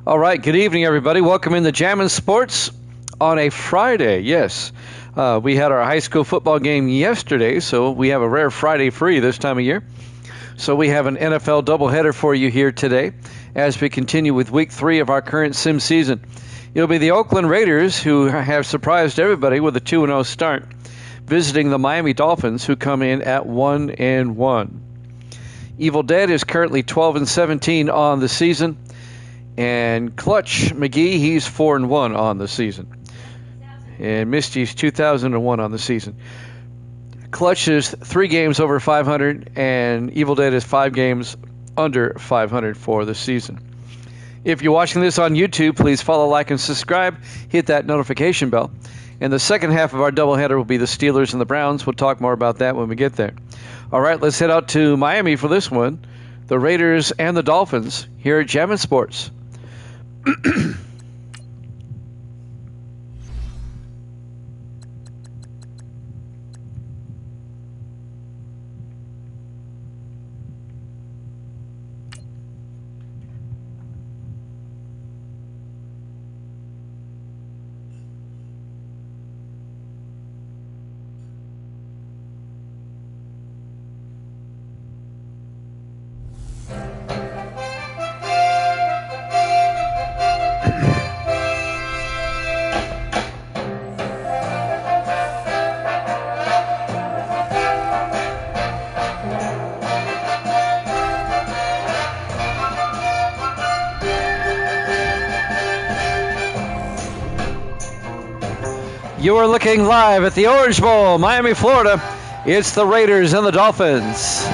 All right, good evening, everybody. Welcome into Jammin' Sports on a Friday. Yes, we had our high school football game yesterday, so we have a rare Friday free this time of year. So we have an NFL doubleheader for you here today as we continue with week 3 of our current sim season. It'll be the Oakland Raiders, who have surprised everybody with a 2-0 start, visiting the Miami Dolphins, who come in at 1-1. Evil Dead is currently 12-17 on the season, and Clutch McGee, he's 4-1 on the season, and Misty's 2001 on the season. Clutch is 3 games over 500, and Evil Dead is 5 games under 500 for the season. If you're watching this on YouTube, please follow, like, and subscribe. Hit that notification bell. And the second half of our doubleheader will be the Steelers and the Browns. We'll talk more about that when we get there. All right, let's head out to Miami for this one. The Raiders and the Dolphins here at Jammin' Sports. You are looking live at the Orange Bowl, Miami, Florida. It's the Raiders and the Dolphins.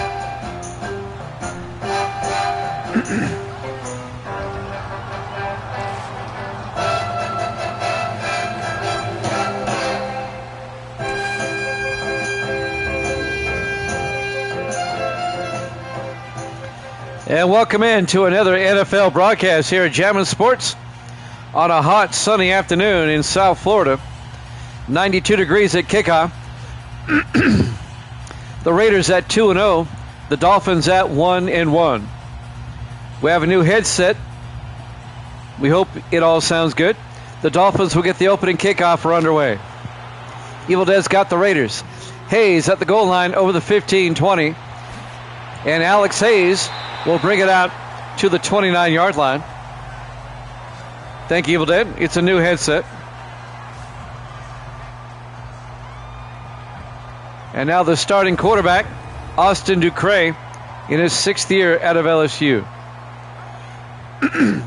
And welcome in to another NFL broadcast here at Jammin' Sports on a hot, sunny afternoon in South Florida. 92 degrees at kickoff. The Raiders at 2-0. The Dolphins at 1-1. We have a new headset. We hope it all sounds good. The Dolphins will get the opening kickoff. We're underway. Evil Dead's got the Raiders. Hayes at the goal line over the 15-20. And Alex Hayes will bring it out to the 29-yard line. Thank you, Evil Dead. It's a new headset. And now the starting quarterback, Austin Ducre, in his 6th year out of LSU.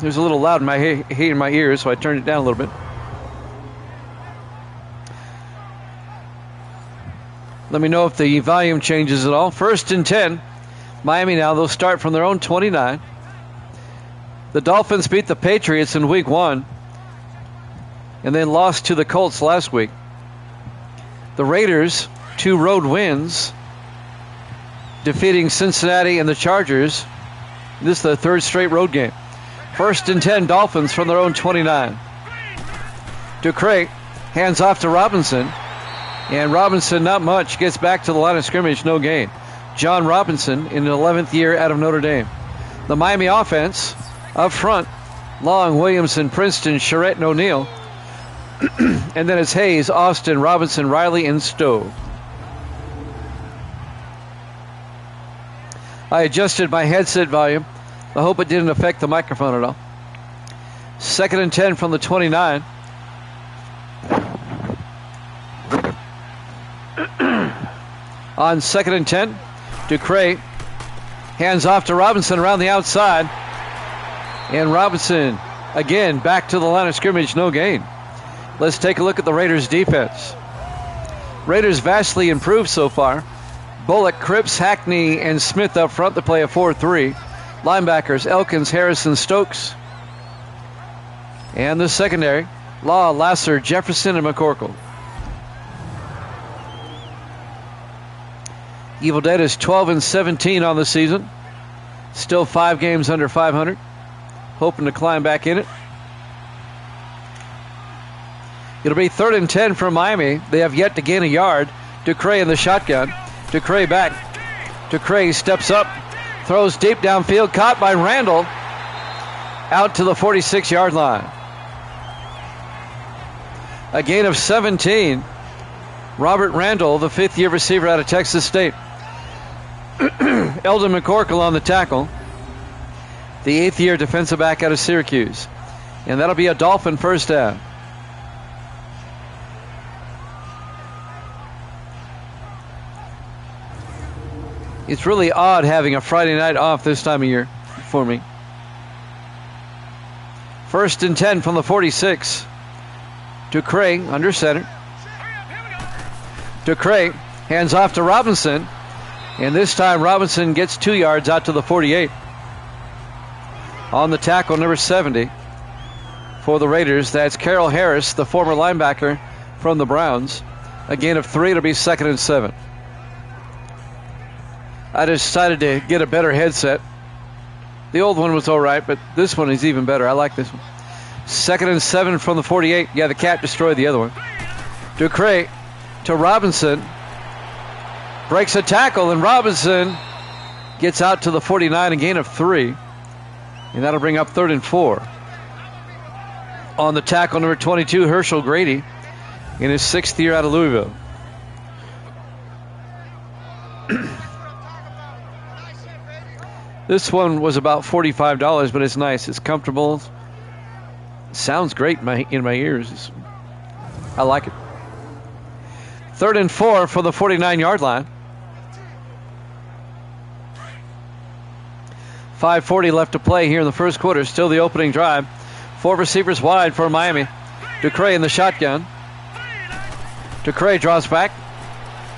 There's a little loud in my in my ears, so I turned it down a little bit. Let me know if the volume changes at all. 1st and 10. Miami now, they'll start from their own 29. The Dolphins beat the Patriots in week 1 and then lost to the Colts last week. The Raiders, 2 road wins, defeating Cincinnati and the Chargers. This is the 3rd straight road game. 1st and 10, Dolphins from their own 29. Ducre hands off to Robinson, and Robinson, not much, gets back to the line of scrimmage, no gain. John Robinson in the 11th year out of Notre Dame. The Miami offense up front, Long, Williamson, Princeton, Charette, and O'Neal. And then it's Hayes, Austin, Robinson, Riley, and Stowe. I adjusted my headset volume. I hope it didn't affect the microphone at all. 2nd and 10 from the 29. On 2nd and 10, Ducre hands off to Robinson around the outside. And Robinson, again, back to the line of scrimmage, no gain. Let's take a look at the Raiders' defense. Raiders vastly improved so far. Bullock, Cripps, Hackney, and Smith up front to play a 4-3. Linebackers, Elkins, Harrison, Stokes. And the secondary, Law, Lasser, Jefferson, and McCorkle. Evil Dead is 12-17 on the season. Still 5 games under 500. Hoping to climb back in it. It'll be 3rd and 10 from Miami. They have yet to gain a yard. Ducre in the shotgun. Ducre back. Ducre steps up. Throws deep downfield, caught by Randall. Out to the 46-yard line. A gain of 17. Robert Randall, the fifth-year receiver out of Texas State. Eldon McCorkle on the tackle. The eighth-year defensive back out of Syracuse. And that'll be a Dolphin first down. It's really odd having a Friday night off this time of year for me. 1st and 10 from the 46. Ducray under center. Ducray hands off to Robinson. And this time Robinson gets 2 yards out to the 48. On the tackle, number 70 for the Raiders. That's Carroll Harris, the former linebacker from the Browns. A gain of 3. It'll be 2nd and 7. I decided to get a better headset. The old one was all right, but this one is even better. I like this one. 2nd and 7 from the 48. Yeah, the cat destroyed the other one. Ducray to Robinson. Breaks a tackle, and Robinson gets out to the 49, a gain of 3. And that'll bring up 3rd and 4. On the tackle, number 22, Herschel Grady, in his 6th year out of Louisville. This one was about $45, but it's nice. It's comfortable. Sounds great in my ears. I like it. 3rd and 4 for the 49-yard line. 5:40 left to play here in the first quarter. Still the opening drive. 4 receivers wide for Miami. Ducray in the shotgun. Ducray draws back.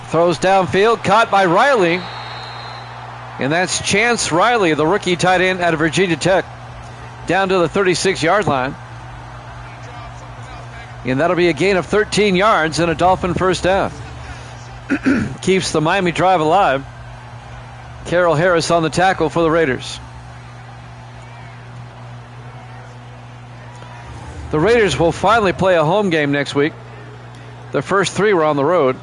Throws downfield. Caught by Riley. And that's Chance Riley, the rookie tight end out of Virginia Tech. Down to the 36-yard line. And that'll be a gain of 13 yards and a Dolphin first down. Keeps the Miami drive alive. Carroll Harris on the tackle for the Raiders. The Raiders will finally play a home game next week. The first 3 were on the road.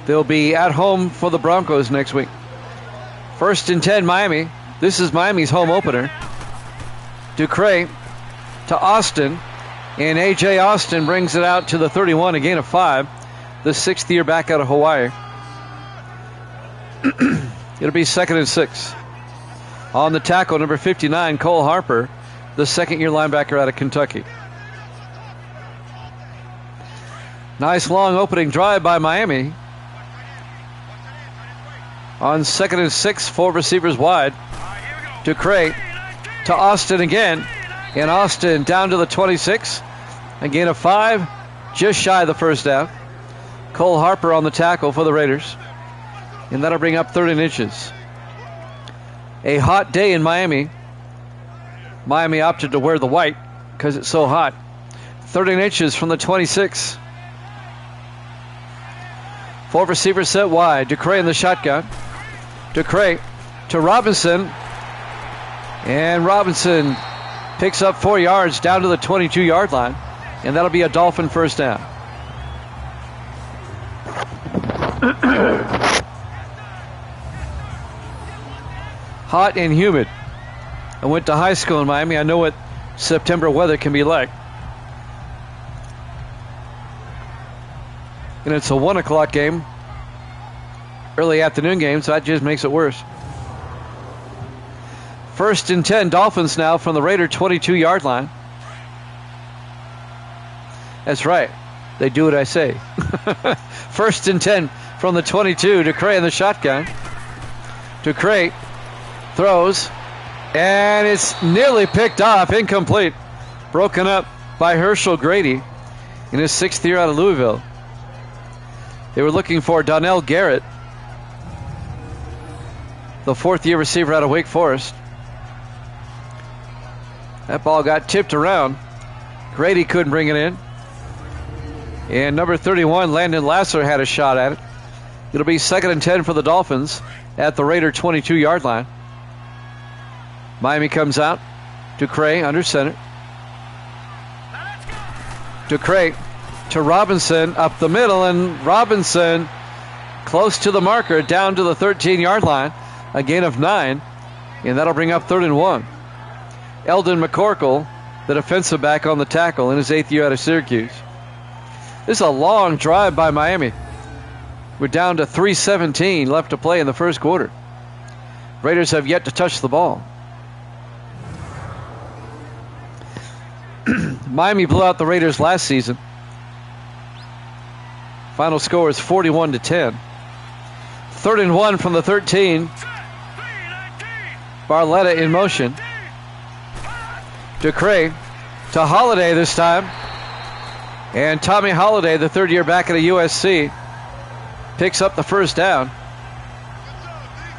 They'll be at home for the Broncos next week. 1st and 10, Miami. This is Miami's home opener. Ducray to Austin. And A.J. Austin brings it out to the 31, a gain of 5. The 6th year back out of Hawaii. It'll be 2nd and 6. On the tackle, number 59, Cole Harper, the 2nd-year linebacker out of Kentucky. Nice long opening drive by Miami. On 2nd and 6, 4 receivers wide. Ducray to Austin again. And Austin down to the 26. A gain of 5. Just shy of the first down. Cole Harper on the tackle for the Raiders. And that'll bring up 3rd inches. A hot day in Miami. Miami opted to wear the white because it's so hot. 3rd inches from the 26. 4 receivers set wide. Ducray in the shotgun. Ducray to Robinson. And Robinson picks up 4 yards down to the 22-yard line. And that'll be a Dolphin first down. Hot and humid. I went to high school in Miami. I know what September weather can be like. And it's a 1 o'clock game. Early afternoon game, so that just makes it worse. 1st and 10, Dolphins now from the Raider 22-yard line. That's right. They do what I say. 1st and 10 from the 22. Ducray in the shotgun. Ducray throws. And it's nearly picked off. Incomplete. Broken up by Herschel Grady in his 6th year out of Louisville. They were looking for Donnell Garrett, the 4th-year receiver out of Wake Forest. That ball got tipped around. Grady couldn't bring it in. And number 31, Landon Lasser, had a shot at it. It'll be 2nd and 10 for the Dolphins at the Raider 22-yard line. Miami comes out. Ducray under center. Ducray to Robinson up the middle, and Robinson close to the marker down to the 13-yard line. a gain of 9, and that'll bring up 3rd and 1. Eldon McCorkle, the defensive back, on the tackle in his 8th year out of Syracuse. This is a long drive by Miami. We're down to 3:17 left to play in the first quarter. Raiders have yet to touch the ball. Miami blew out the Raiders last season. Final score is 41-10. 3rd and 1 from the 13. Barletta in motion. DeCray to Holiday this time. And Tommy Holiday, the 3rd-year back at USC, picks up the first down.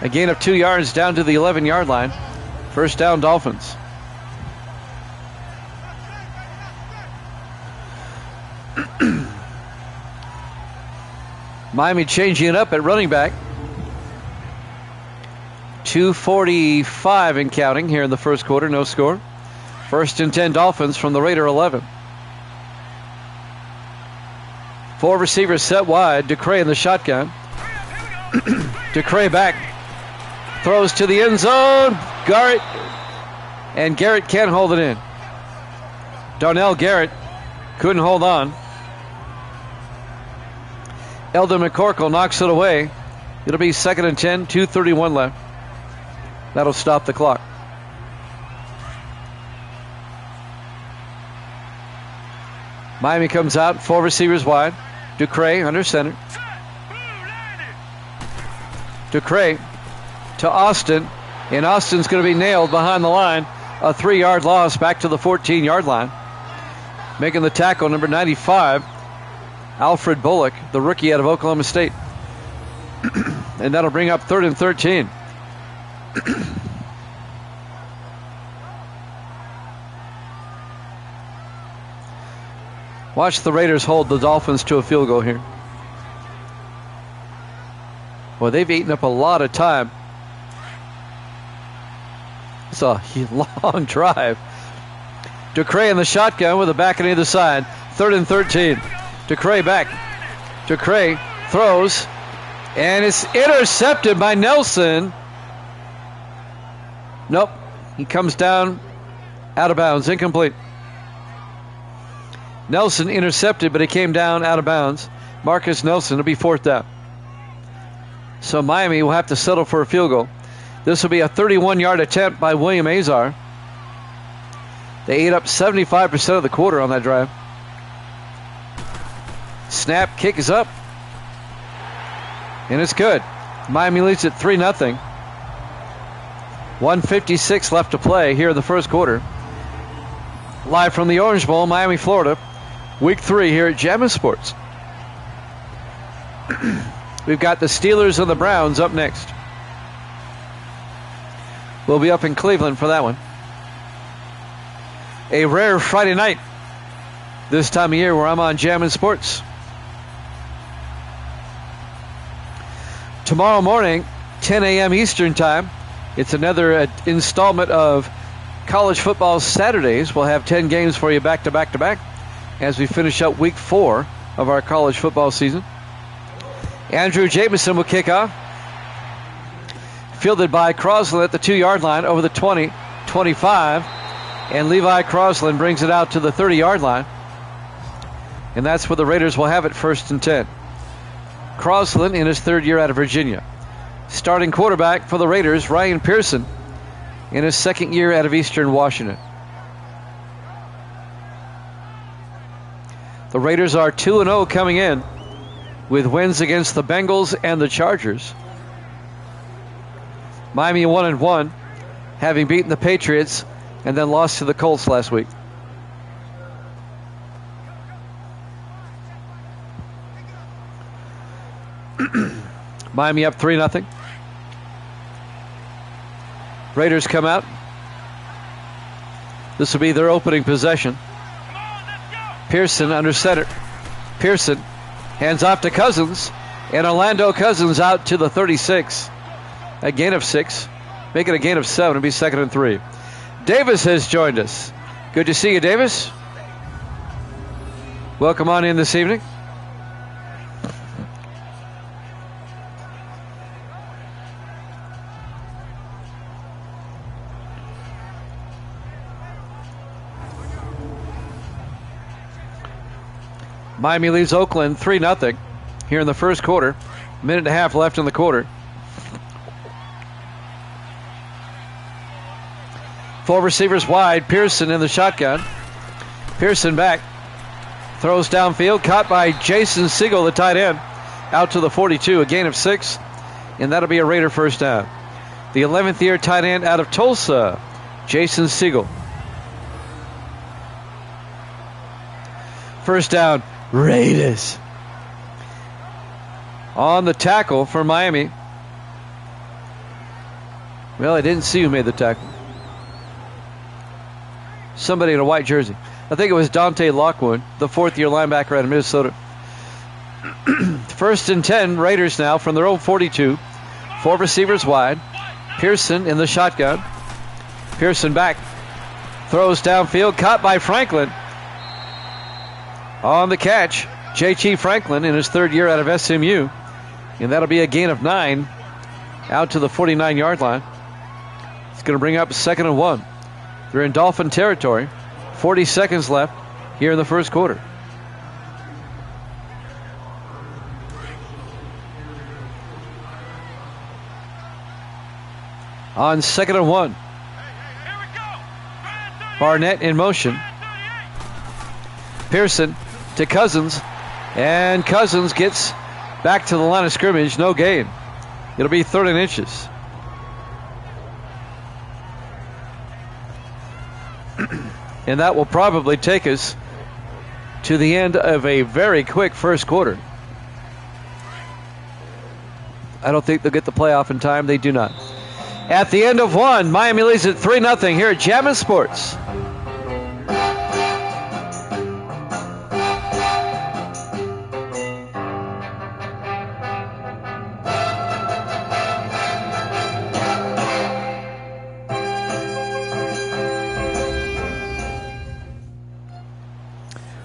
A gain of 2 yards down to the 11-yard line. First down, Dolphins. Miami changing it up at running back. 2:45 and counting here in the first quarter, no score. 1st and 10 Dolphins from the Raider 11. 4 receivers set wide. DeCray in the shotgun. DeCray back. Throws to the end zone. Garrett. And Garrett can't hold it in. Darnell Garrett couldn't hold on. Eldon McCorkle knocks it away. It'll be 2nd and 10, 2:31 left. That'll stop the clock. Miami comes out, 4 receivers wide. DeCray under center. DeCray to Austin, and Austin's going to be nailed behind the line. A 3-yard loss back to the 14-yard line. Making the tackle, number 95, Alfred Bullock, the rookie out of Oklahoma State. And that'll bring up 3rd and 13. Watch the Raiders hold the Dolphins to a field goal here. Well, they've eaten up a lot of time. It's a long drive. DeCray in the shotgun with a back on either side. 3rd and 13. DeCray back. DeCray throws, and it's intercepted by Nelson. Nope. He comes down out of bounds. Incomplete. Nelson intercepted, but he came down out of bounds. Marcus Nelson will be 4th down. So Miami will have to settle for a field goal. This will be a 31-yard attempt by William Azar. They ate up 75% of the quarter on that drive. Snap, kick is up. And it's good. Miami leads at 3-0. 1:56 left to play here in the first quarter. Live from the Orange Bowl, Miami, Florida. Week 3 here at Jammin' Sports. We've got the Steelers and the Browns up next. We'll be up in Cleveland for that one. A rare Friday night this time of year where I'm on Jammin' Sports. Tomorrow morning, 10 a.m. Eastern Time, it's another installment of College Football Saturdays. We'll have 10 games for you back to back to back as we finish up week 4 of our college football season. Andrew Jamison will kick off. Fielded by Crosland at the 2-yard line over the 20, 25. And Levi Crosland brings it out to the 30-yard line. And that's where the Raiders will have it, 1st and 10. Crosland in his 3rd year out of Virginia. Starting quarterback for the Raiders, Ryan Pearson, in his 2nd year out of Eastern Washington. The Raiders are 2-0 coming in with wins against the Bengals and the Chargers. Miami 1-1, having beaten the Patriots and then lost to the Colts last week. Miami up 3-0. Raiders come out. This will be their opening possession. Pearson under center. Pearson hands off to Cousins, and Orlando Cousins out to the 36. A gain of 6. Make it a gain of 7. It'll be 2nd and 3. Davis has joined us. Good to see you, Davis. Welcome on in this evening. Miami leads Oakland 3-0 here in the first quarter. Minute and a half left in the quarter. 4 receivers wide. Pearson in the shotgun. Pearson back. Throws downfield. Caught by Jason Siegel, the tight end. Out to the 42. A gain of 6. And that'll be a Raider first down. The 11th year tight end out of Tulsa, Jason Siegel. First down, Raiders. On the tackle for Miami. Well, I didn't see who made the tackle. Somebody in a white jersey. I think it was Dante Lockwood, the 4th year linebacker out of Minnesota. First and 10, Raiders now from their own 42. 4 receivers wide. Pearson in the shotgun. Pearson back. Throws downfield. Caught by Franklin. On the catch, J.T. Franklin in his 3rd year out of SMU. And that'll be a gain of 9 out to the 49-yard line. It's going to bring up 2nd and 1. They're in Dolphin territory. 40 seconds left here in the first quarter. On 2nd and 1. Barnett in motion. Pearson to Cousins. And Cousins gets back to the line of scrimmage. No gain. It'll be 3rd and inches. And that will probably take us to the end of a very quick first quarter. I don't think they'll get the playoff in time. They do not. At the end of 1, Miami leads at 3-0 here at Jammin' Sports.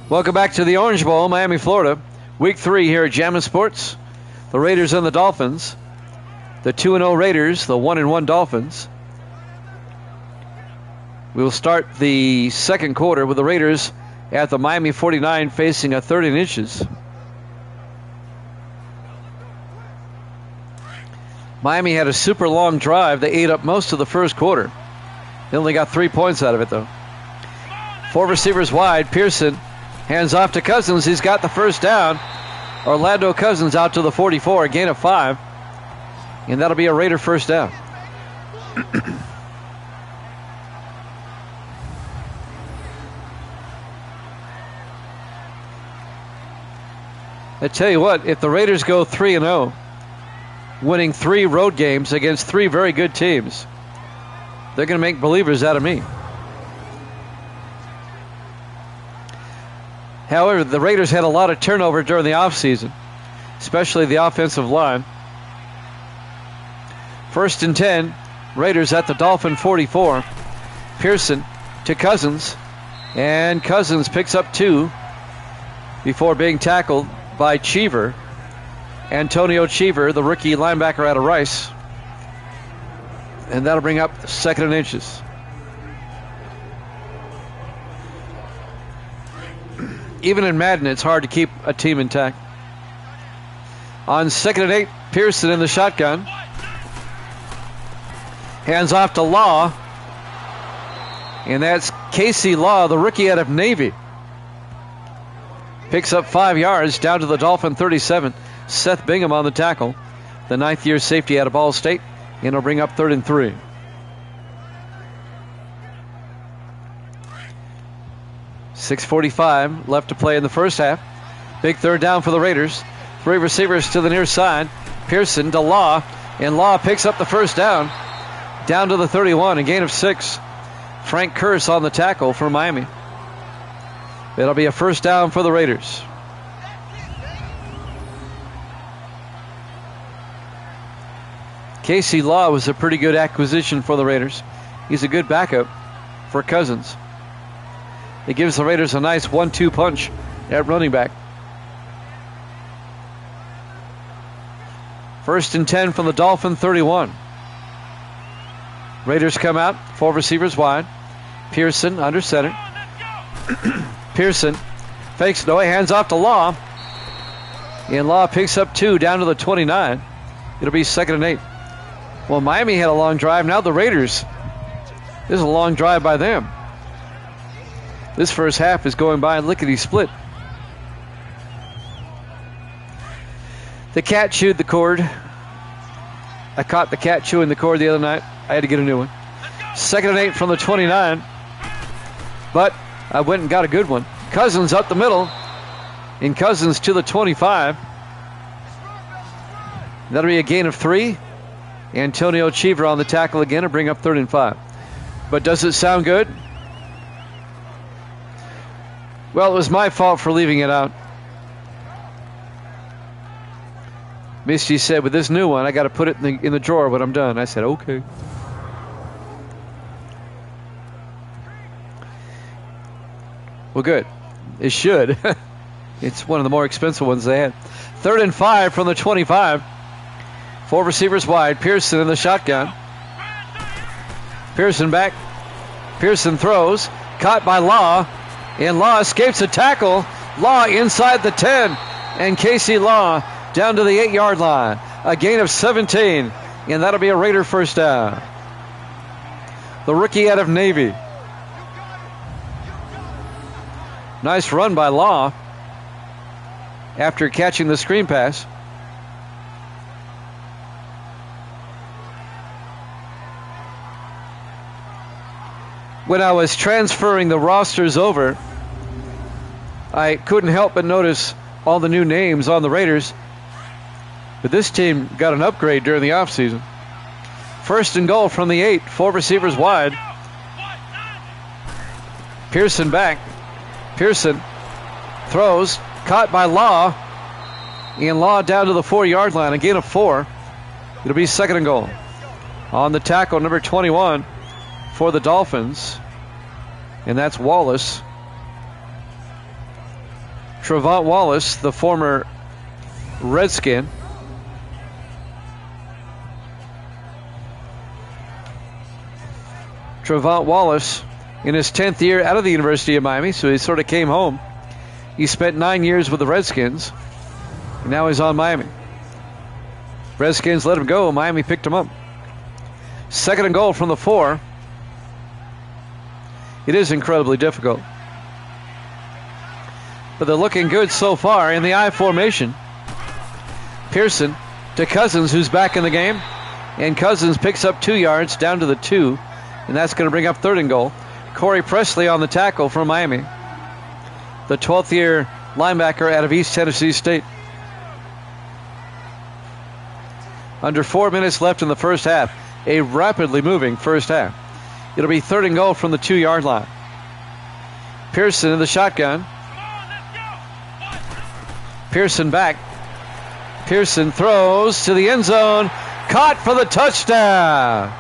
Welcome back to the Orange Bowl, Miami, Florida. Week 3 here at Jammin' Sports. The Raiders and the Dolphins. The 2-0 Raiders, the 1-1 Dolphins. We will start the second quarter with the Raiders at the Miami 49 facing a 3rd and inches. Miami had a super long drive. They ate up most of the first quarter. They only got 3 points out of it, though. 4 receivers wide. Pearson hands off to Cousins. He's got the first down. Orlando Cousins out to the 44, a gain of 5. And that'll be a Raider first down. I tell you what, if the Raiders go 3-0, winning 3 road games against 3 very good teams, they're going to make believers out of me. However, the Raiders had a lot of turnover during the offseason, especially the offensive line. First and 10, Raiders at the Dolphin 44. Pearson to Cousins, and Cousins picks up 2 before being tackled by Cheever. Antonio Cheever, the rookie linebacker out of Rice. And that'll bring up 2nd and inches. Even in Madden, it's hard to keep a team intact. On 2nd and 8, Pearson in the shotgun. Hands off to Law. And that's Casey Law, the rookie out of Navy. Picks up 5 yards down to the Dolphin 37. Seth Bingham on the tackle. The 9th year safety out of Ball State. And it'll bring up 3rd and 3. .6:45 left to play in the first half. Big 3rd down for the Raiders. 3 receivers to the near side. Pearson to Law. And Law picks up the first down. Down to the 31, a gain of 6. Frank Curse on the tackle for Miami. It'll be a first down for the Raiders. Casey Law was a pretty good acquisition for the Raiders. He's a good backup for Cousins. It gives the Raiders a nice 1-2 punch at running back. First and 10 from the Dolphin 31. Raiders come out, 4 receivers wide. Pearson under center. Pearson Fakes no, hands off to Law. And Law picks up 2 down to the 29. It'll be 2nd and 8. Well, Miami had a long drive. Now the Raiders. This is a long drive by them. This first half is going by lickety-split. The cat chewed the cord. I caught the cat chewing the cord the other night. I had to get a new one. 2nd and 8 from the 29. But I went and got a good one. Cousins up the middle. And Cousins to the 25. That'll be a gain of 3. Antonio Cheever on the tackle again to bring up 3rd and 5. But does it sound good? Well, it was my fault for leaving it out. Misty said, with this new one, I got to put it in the drawer when I'm done. I said, okay. Well, good. It should. It's one of the more expensive ones they had. 3rd and 5 from the 25. 4 receivers wide. Pearson in the shotgun. Pearson back. Pearson throws. Caught by Law. And Law escapes a tackle. Law inside the 10. And Casey Law down to the 8-yard line. A gain of 17. And that'll be a Raider first down. The rookie out of Navy. Nice run by Law after catching the screen pass. When I was transferring the rosters over, I couldn't help but notice all the new names on the Raiders. But this team got an upgrade during the offseason. 1st and goal from the 8. 4 receivers wide. Pearson back. Pearson throws. Caught by Law. And Law down to the 4-yard line. A gain of 4. It'll be 2nd and goal. On the tackle, number 21 for the Dolphins. And that's Wallace. Trevont Wallace, the former Redskin. Trevont Wallace in his 10th year out of the University of Miami, so he sort of came home. He spent 9 years with the Redskins, and now he's on Miami. Redskins let him go. Miami picked him up. 2nd and goal from the 4. It is incredibly difficult. But they're looking good so far in the I formation. Pearson to Cousins, who's back in the game. And Cousins picks up 2 yards down to the 2. And that's going to bring up 3rd and goal. Corey Presley on the tackle from Miami. The 12th year linebacker out of East Tennessee State. Under 4 minutes left in the first half. A rapidly moving first half. It'll be 3rd and goal from the 2-yard line. Pearson in the shotgun. Pearson back. Pearson throws to the end zone. Caught for the touchdown.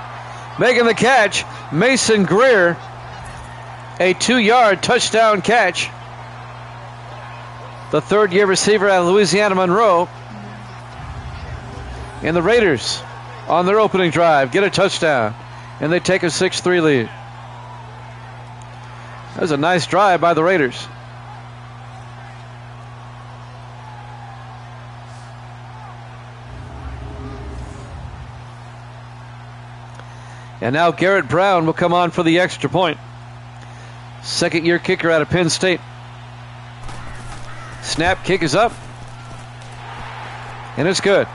Making the catch, Mason Greer. A 2-yard touchdown catch. The 3rd-year receiver out of Louisiana Monroe. And the Raiders, on their opening drive, get a touchdown. And they take a 6-3 lead. That was a nice drive by the Raiders. And now Garrett Brown will come on for the extra point. 2nd-year kicker out of Penn State. Snap, kick is up. And it's good.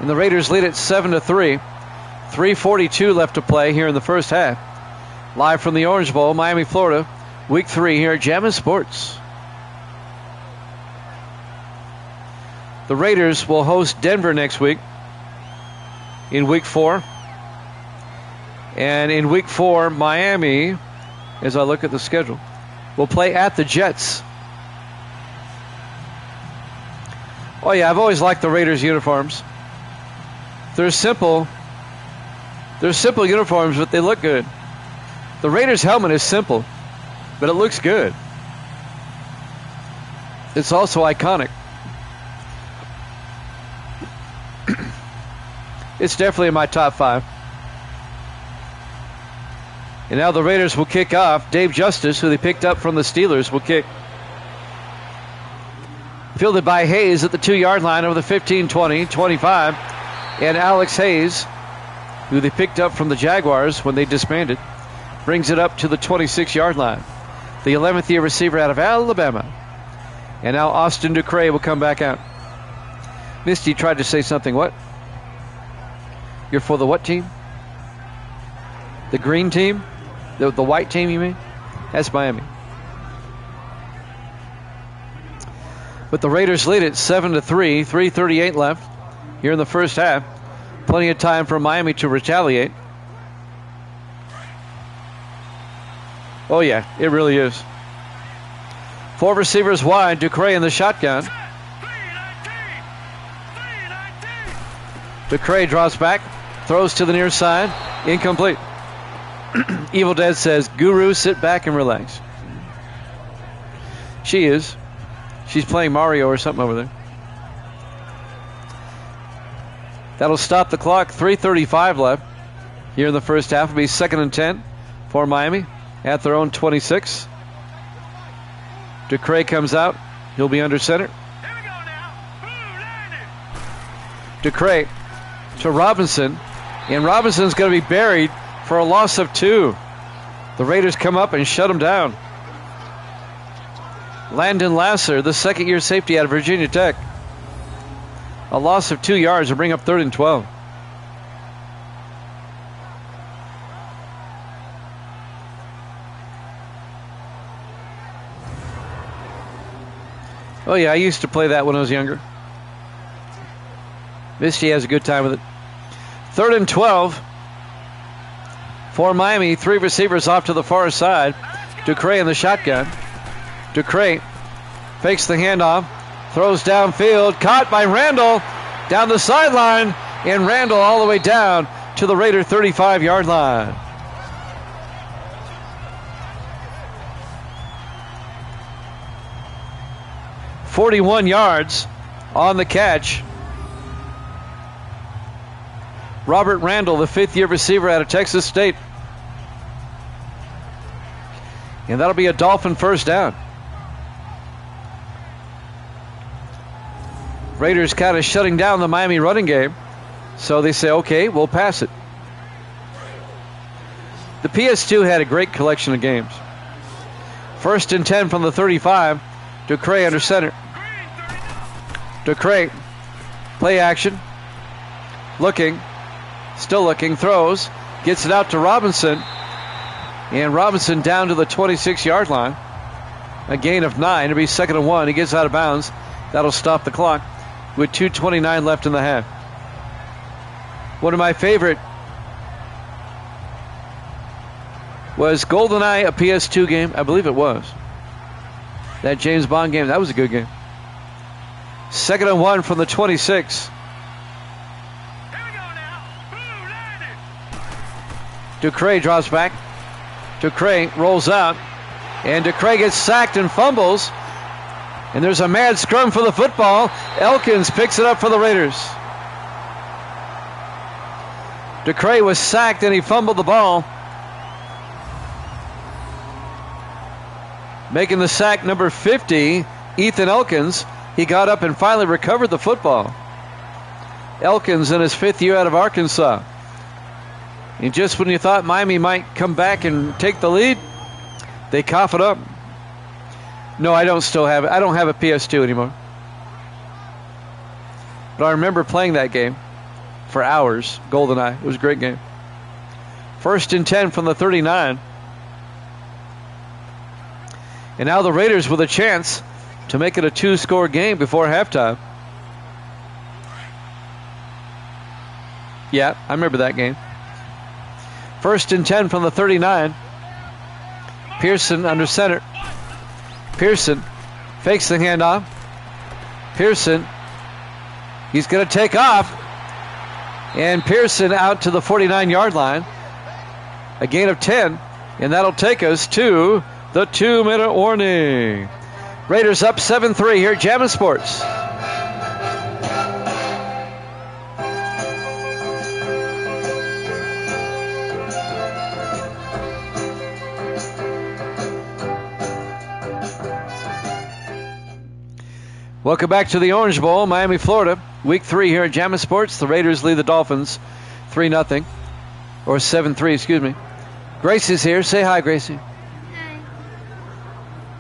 And the Raiders lead it 7-3. 3:42 left to play here in the first half. Live from the Orange Bowl, Miami, Florida. Week 3 here at Jammin' Sports. The Raiders will host Denver next week in Week 4. And in Week 4, Miami, as I look at the schedule, will play at the Jets. Oh yeah, I've always liked the Raiders uniforms. They're simple. They're simple uniforms, but they look good. The Raiders helmet is simple, but it looks good. It's also iconic. It's definitely in my top 5. And now the Raiders will kick off. Dave Justice, who they picked up from the Steelers, will kick. Fielded by Hayes at the 2-yard line over the 15, 20, 25. And Alex Hayes, who they picked up from the Jaguars when they disbanded, brings it up to the 26-yard line. The 11th year receiver out of Alabama. And now Austin Ducre will come back out. Misty tried to say something. What? You're for the what team? The green team? The white team, you mean? That's Miami. But the Raiders lead it 7-3, 3:38 left here in the first half. Plenty of time for Miami to retaliate. Oh, yeah, it really is. 4 receivers wide, Ducre in the shotgun. Ducre draws back, throws to the near side, incomplete. Evil Dead says, Guru, sit back and relax. She is. She's playing Mario or something over there. That'll stop the clock. 3:35 left here in the first half. It'll be 2nd and 10 for Miami at their own 26. Ducre comes out. He'll be under center. Ducre to Robinson. And Robinson's going to be buried for a loss of 2. The Raiders come up and shut him down. Landon Lasser, the 2nd-year safety out of Virginia Tech. A loss of 2 yards to bring up 3rd and 12. Oh, yeah, I used to play that when I was younger. Misty has a good time with it. 3rd and 12 for Miami. 3 receivers off to the far side. Ducre in the shotgun. Ducre fakes the handoff, throws downfield, caught by Randall down the sideline, and Randall all the way down to the Raider 35-yard line. "41 yards on the catch. Robert Randall, the 5th-year receiver out of Texas State. And that'll be a Dolphin first down. Raiders kind of shutting down the Miami running game. So they say, okay, we'll pass it. The PS2 had a great collection of games. 1st and 10 from the 35. Ducre under center. Ducre, play action. Looking, still looking, throws. Gets it out to Robinson. And Robinson down to the 26-yard line. A gain of 9. It'll be 2nd and 1. He gets out of bounds. That'll stop the clock with 2:29 left in the half. One of my favorite was GoldenEye, a PS2 game. I believe it was. That James Bond game, that was a good game. 2nd and 1 from the 26. Ducre draws back. Ducre rolls out. And Ducre gets sacked and fumbles. And there's a mad scrum for the football. Elkins picks it up for the Raiders. Ducre was sacked and he fumbled the ball. Making the sack number 50, Ethan Elkins. He got up and finally recovered the football. Elkins in his 5th year out of Arkansas. And just when you thought Miami might come back and take the lead, they cough it up. No, I don't have a PS2 anymore. But I remember playing that game for hours. GoldenEye. It was a great game. 1st and 10 from the 39. And now the Raiders with a chance to make it a 2-score game before halftime. Yeah, I remember that game. 1st and 10 from the 39. Pearson under center. Pearson fakes the handoff. Pearson, he's going to take off. And Pearson out to the 49-yard line. A gain of 10. And that'll take us to the 2-minute warning. Raiders up 7-3 here at Jammin' Sports. Welcome back to the Orange Bowl, Miami, Florida. Week 3 here at Jammin' Sports. The Raiders lead the Dolphins 3-0. Or 7-3, excuse me. Gracie's here. Say hi, Gracie. Hi.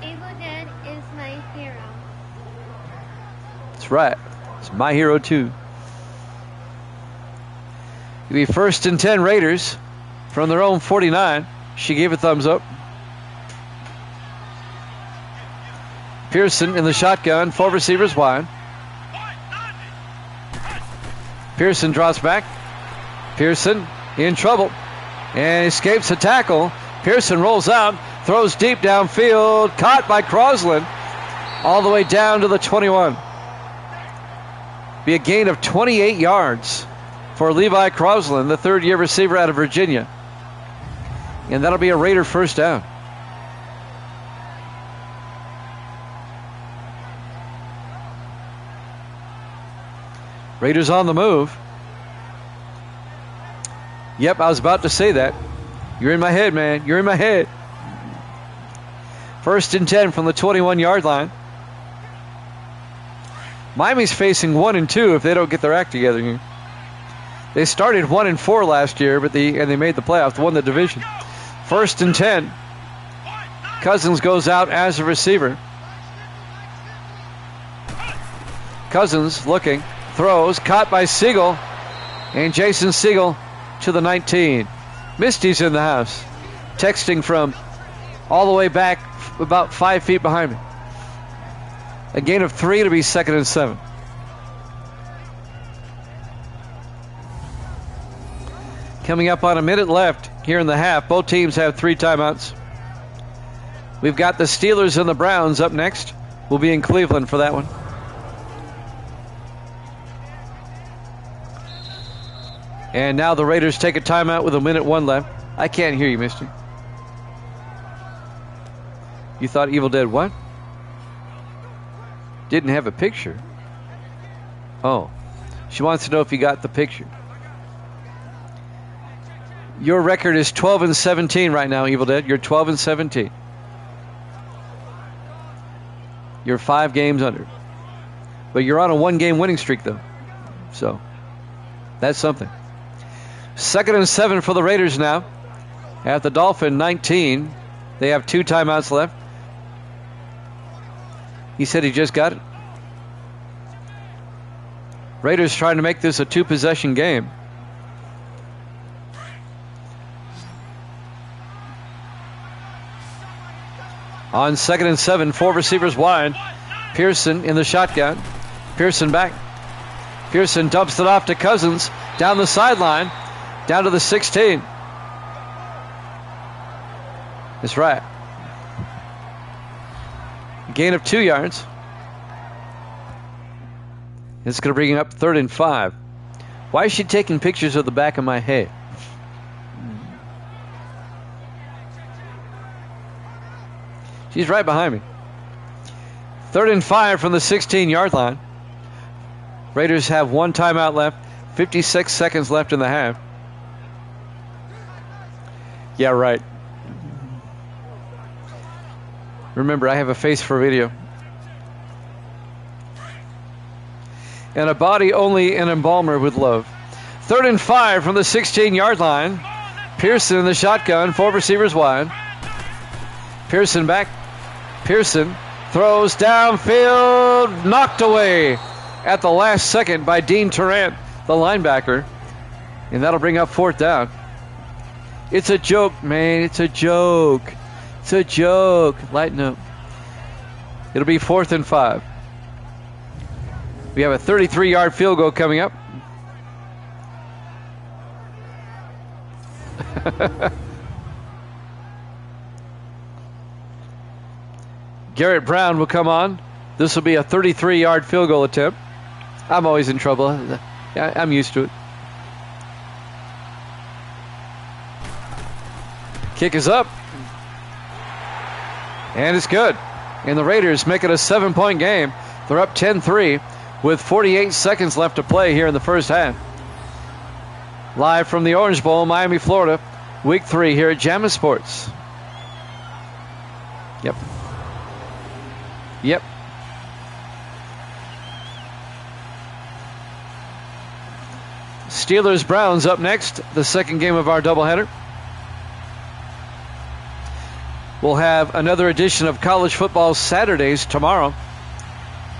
Evil Dead is my hero. That's right. It's my hero, too. It'll be 1st and 10 Raiders from their own 49. She gave a thumbs up. Pearson in the shotgun. 4 receivers wide. Pearson drops back. Pearson in trouble and escapes a tackle. Pearson rolls out, throws deep downfield, caught by Crosland all the way down to the 21. Be a gain of 28 yards for Levi Crosland, the third-year receiver out of Virginia. And that'll be a Raider first down. Raiders on the move. Yep, I was about to say that. You're in my head, man. You're in my head. 1st and 10 from the 21-yard line. Miami's facing 1 and 2 if they don't get their act together here. They started 1 and 4 last year, but they made the playoffs, won the division. 1st and 10. Cousins goes out as a receiver. Cousins looking, throws, caught by Siegel, and Jason Siegel to the 19. Misty's in the house, texting from all the way back about 5 feet behind me. A gain of 3 to be 2nd and 7. Coming up on a minute left here in the half. Both teams have 3 timeouts. We've got the Steelers and the Browns up next. We'll be in Cleveland for that one. And now the Raiders take a timeout with 1:01 left. I can't hear you, Misty. You thought Evil Dead what? Didn't have a picture. Oh. She wants to know if you got the picture. Your record is 12 and 17 right now, Evil Dead. You're 12 and 17. You're 5 games under. But you're on a 1-game winning streak, though. So, that's something. 2nd and 7 for the Raiders now. At the Dolphin 19. They have 2 timeouts left. He said he just got it. Raiders trying to make this a 2-possession game. On 2nd and 7, 4 receivers wide. Pearson in the shotgun. Pearson back. Pearson dumps it off to Cousins down the sideline, down to the 16. That's right. Gain of 2 yards. It's going to bring up 3rd and 5. Why is she taking pictures of the back of my head? She's right behind me. 3rd and 5 from the 16-yard line. Raiders have 1 timeout left. 56 seconds left in the half. Yeah, right. Remember, I have a face for video. And a body only an embalmer would love. 3rd and 5 from the 16-yard line. Pearson in the shotgun. 4 receivers wide. Pearson back. Pearson throws downfield. Knocked away at the last second by Dean Tarrant, the linebacker. And that'll bring up 4th down. It's a joke, man. It's a joke. It's a joke. Lighten up. It'll be 4th and 5. We have a 33-yard field goal coming up. Garrett Brown will come on. This will be a 33-yard field goal attempt. I'm always in trouble. I'm used to it. Kick is up. And it's good. And the Raiders make it a 7-point game. They're up 10-3 with 48 seconds left to play here in the first half. Live from the Orange Bowl, Miami, Florida. Week 3 here at Jammin' Sports. Yep. Steelers-Browns up next, the second game of our doubleheader. We'll have another edition of College Football Saturdays tomorrow.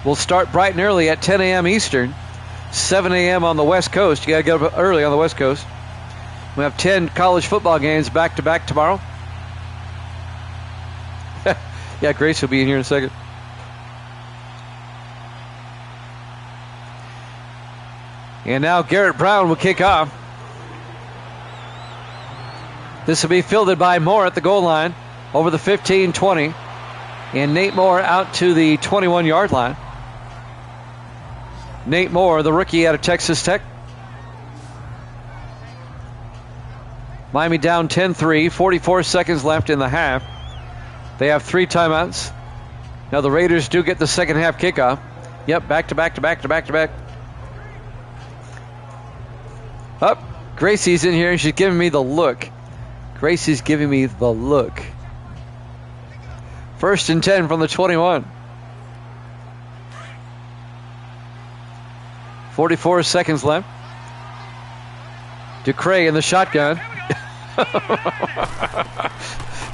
We'll start bright and early at 10 a.m. Eastern, 7 a.m. on the West Coast. You got to get up early on the West Coast. We have 10 college football games back-to-back tomorrow. Yeah, Grace will be in here in a second. And now Garrett Brown will kick off. This will be fielded by Moore at the goal line over the 15-20. And Nate Moore out to the 21-yard line. Nate Moore, the rookie out of Texas Tech. Miami down 10-3, 44 seconds left in the half. They have 3 timeouts. Now the Raiders do get the second half kickoff. Yep, back-to-back. Up, Gracie's in here and she's giving me the look. Gracie's giving me the look. 1st and 10 from the 21. 44 seconds left. Ducray in the shotgun.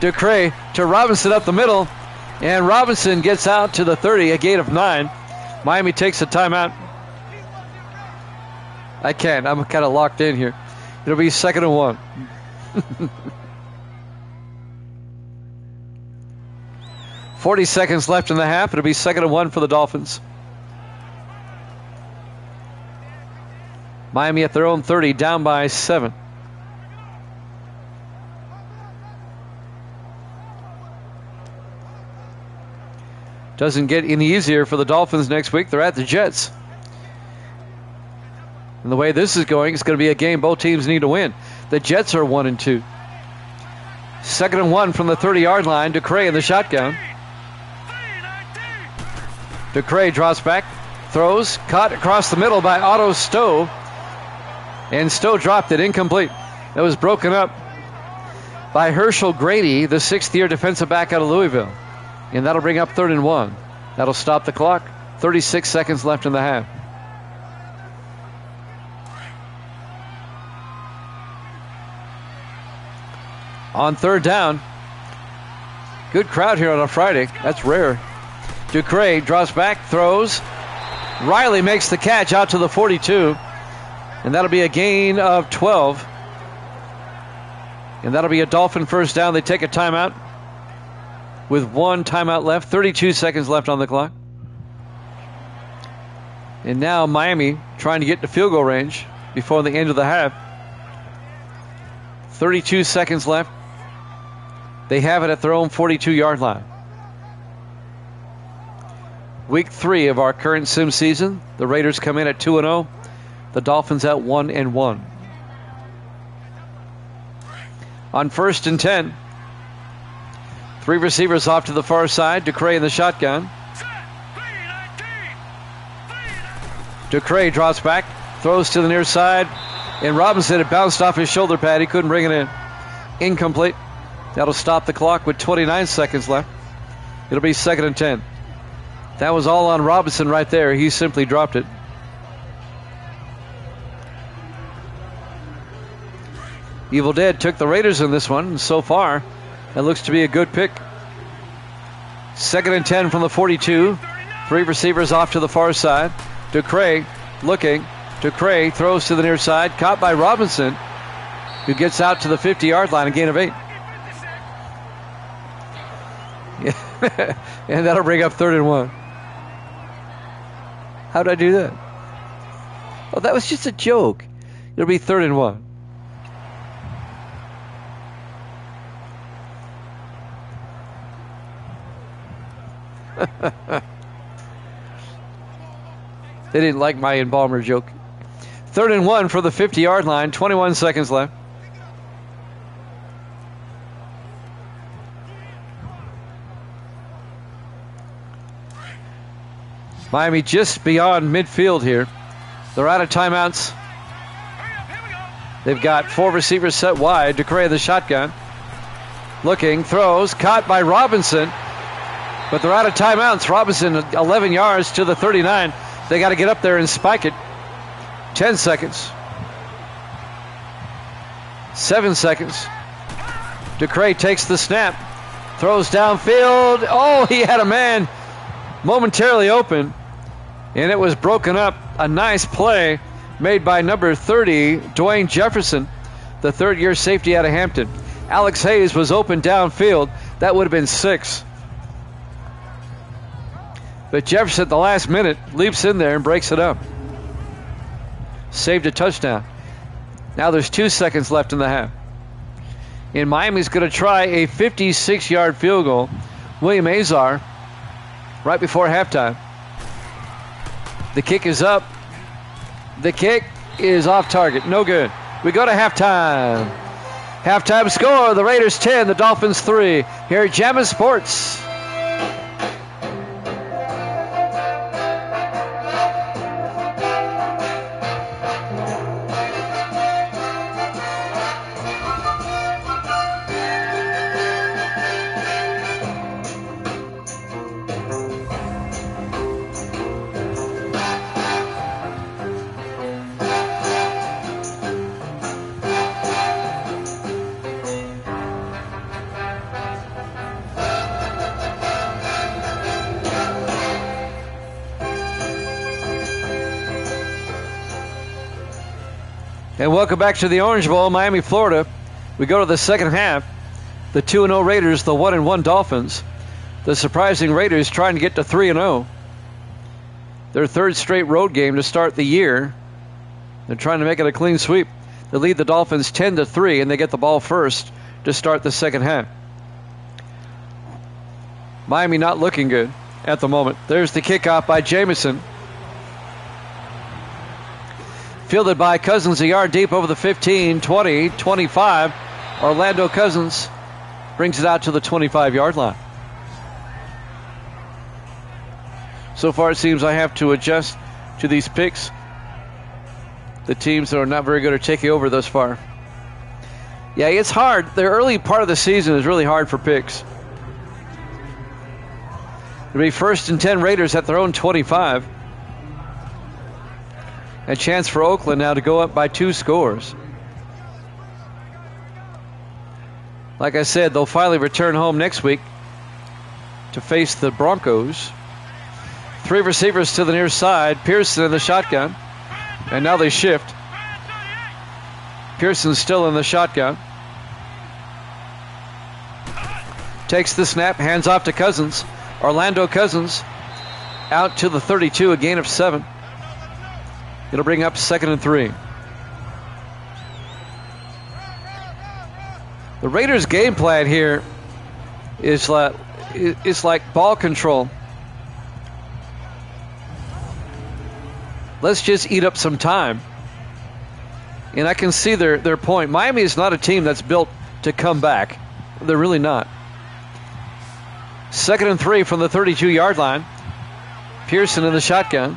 Ducray to Robinson up the middle. And Robinson gets out to the 30, a gain of 9. Miami takes a timeout. I can't. I'm kind of locked in here. It'll be 2nd and 1. 40 seconds left in the half. It'll be 2nd and 1 for the Dolphins. Miami at their own 30, down by 7. Doesn't get any easier for the Dolphins next week. They're at the Jets. And the way this is going, it's going to be a game both teams need to win. The Jets are 1-2. 2nd and 1 from the 30-yard line. Ducray in the shotgun. Ducray drops back, throws, caught across the middle by Otto Stowe. And Stowe dropped it, incomplete. That was broken up by Herschel Grady, the 6th-year defensive back out of Louisville. And that'll bring up 3rd and 1. That'll stop the clock. 36 seconds left in the half. On 3rd down. Good crowd here on a Friday. That's rare. Ducray drops back, throws. Riley makes the catch out to the 42. And that'll be a gain of 12. And that'll be a Dolphin first down. They take a timeout with 1 timeout left. 32 seconds left on the clock. And now Miami trying to get to field goal range before the end of the half. 32 seconds left. They have it at their own 42-yard line. Week 3 of our current sim season. The Raiders come in at 2-0. The Dolphins at 1-1. On 1st and 10. 3 receivers off to the far side. Ducray in the shotgun. Ducray drops back, throws to the near side, and Robinson had bounced off his shoulder pad. He couldn't bring it in. Incomplete. That'll stop the clock with 29 seconds left. It'll be 2nd and 10. That was all on Robinson right there. He simply dropped it. Evil Dead took the Raiders in this one, and so far, that looks to be a good pick. 2nd and 10 from the 42. 3 receivers off to the far side. Ducray looking. Ducray throws to the near side. Caught by Robinson, who gets out to the 50-yard line, a gain of 8. And that'll bring up 3rd and 1. How did I do that? Oh, that was just a joke. It'll be 3rd and 1. They didn't like my embalmer joke. 3rd and 1 for the 50-yard line. 21 seconds left. Miami just beyond midfield here. They're out of timeouts. They've got 4 receivers set wide. Ducray in the shotgun. Looking, throws, caught by Robinson. But they're out of timeouts. Robinson 11 yards to the 39. They got to get up there and spike it. 10 seconds. 7 seconds. DeCray takes the snap. Throws downfield. Oh, he had a man momentarily open. And it was broken up. A nice play made by number 30, Dwayne Jefferson, the third-year safety out of Hampton. Alex Hayes was open downfield. That would have been 6. But Jefferson at the last minute leaps in there and breaks it up. Saved a touchdown. Now there's 2 seconds left in the half. And Miami's going to try a 56-yard field goal. William Azar right before halftime. The kick is up. The kick is off target. No good. We go to halftime. Halftime score, the Raiders 10, the Dolphins 3. Here at Jammin' Sports. And welcome back to the Orange Bowl, Miami, Florida. We go to the second half. The 2-0 Raiders, the 1-1 Dolphins. The surprising Raiders trying to get to 3-0. Their third straight road game to start the year. They're trying to make it a clean sweep. They lead the Dolphins 10-3, and they get the ball first to start the second half. Miami not looking good at the moment. There's the kickoff by Jamison. Fielded by Cousins a yard deep over the 15, 20, 25. Orlando Cousins brings it out to the 25-yard line. So far it seems I have to adjust to these picks. The teams that are not very good are taking over thus far. Yeah, it's hard. The early part of the season is really hard for picks. It'll be 1st and 10 Raiders at their own 25. A chance for Oakland now to go up by 2 scores. Like I said, they'll finally return home next week to face the Broncos. 3 receivers to the near side. Pearson in the shotgun. And now they shift. Pearson's still in the shotgun. Takes the snap, hands off to Cousins. Orlando Cousins out to the 32, a gain of 7. It'll bring up 2nd and 3. The Raiders' game plan here is like ball control. Let's just eat up some time. And I can see their point. Miami is not a team that's built to come back. They're really not. 2nd and 3 from the 32-yard line. Pearson in the shotgun.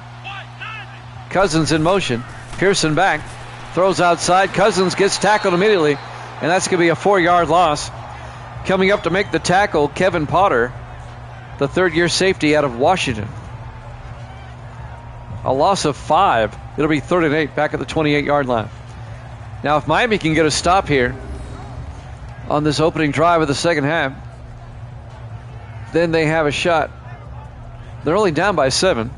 Cousins in motion. Pearson back. Throws outside. Cousins gets tackled immediately. And that's going to be a 4-yard loss. Coming up to make the tackle, Kevin Potter, the third-year safety out of Washington. A loss of 5. It'll be 3rd and 8 back at the 28-yard line. Now, if Miami can get a stop here on this opening drive of the second half, then they have a shot. They're only down by 7.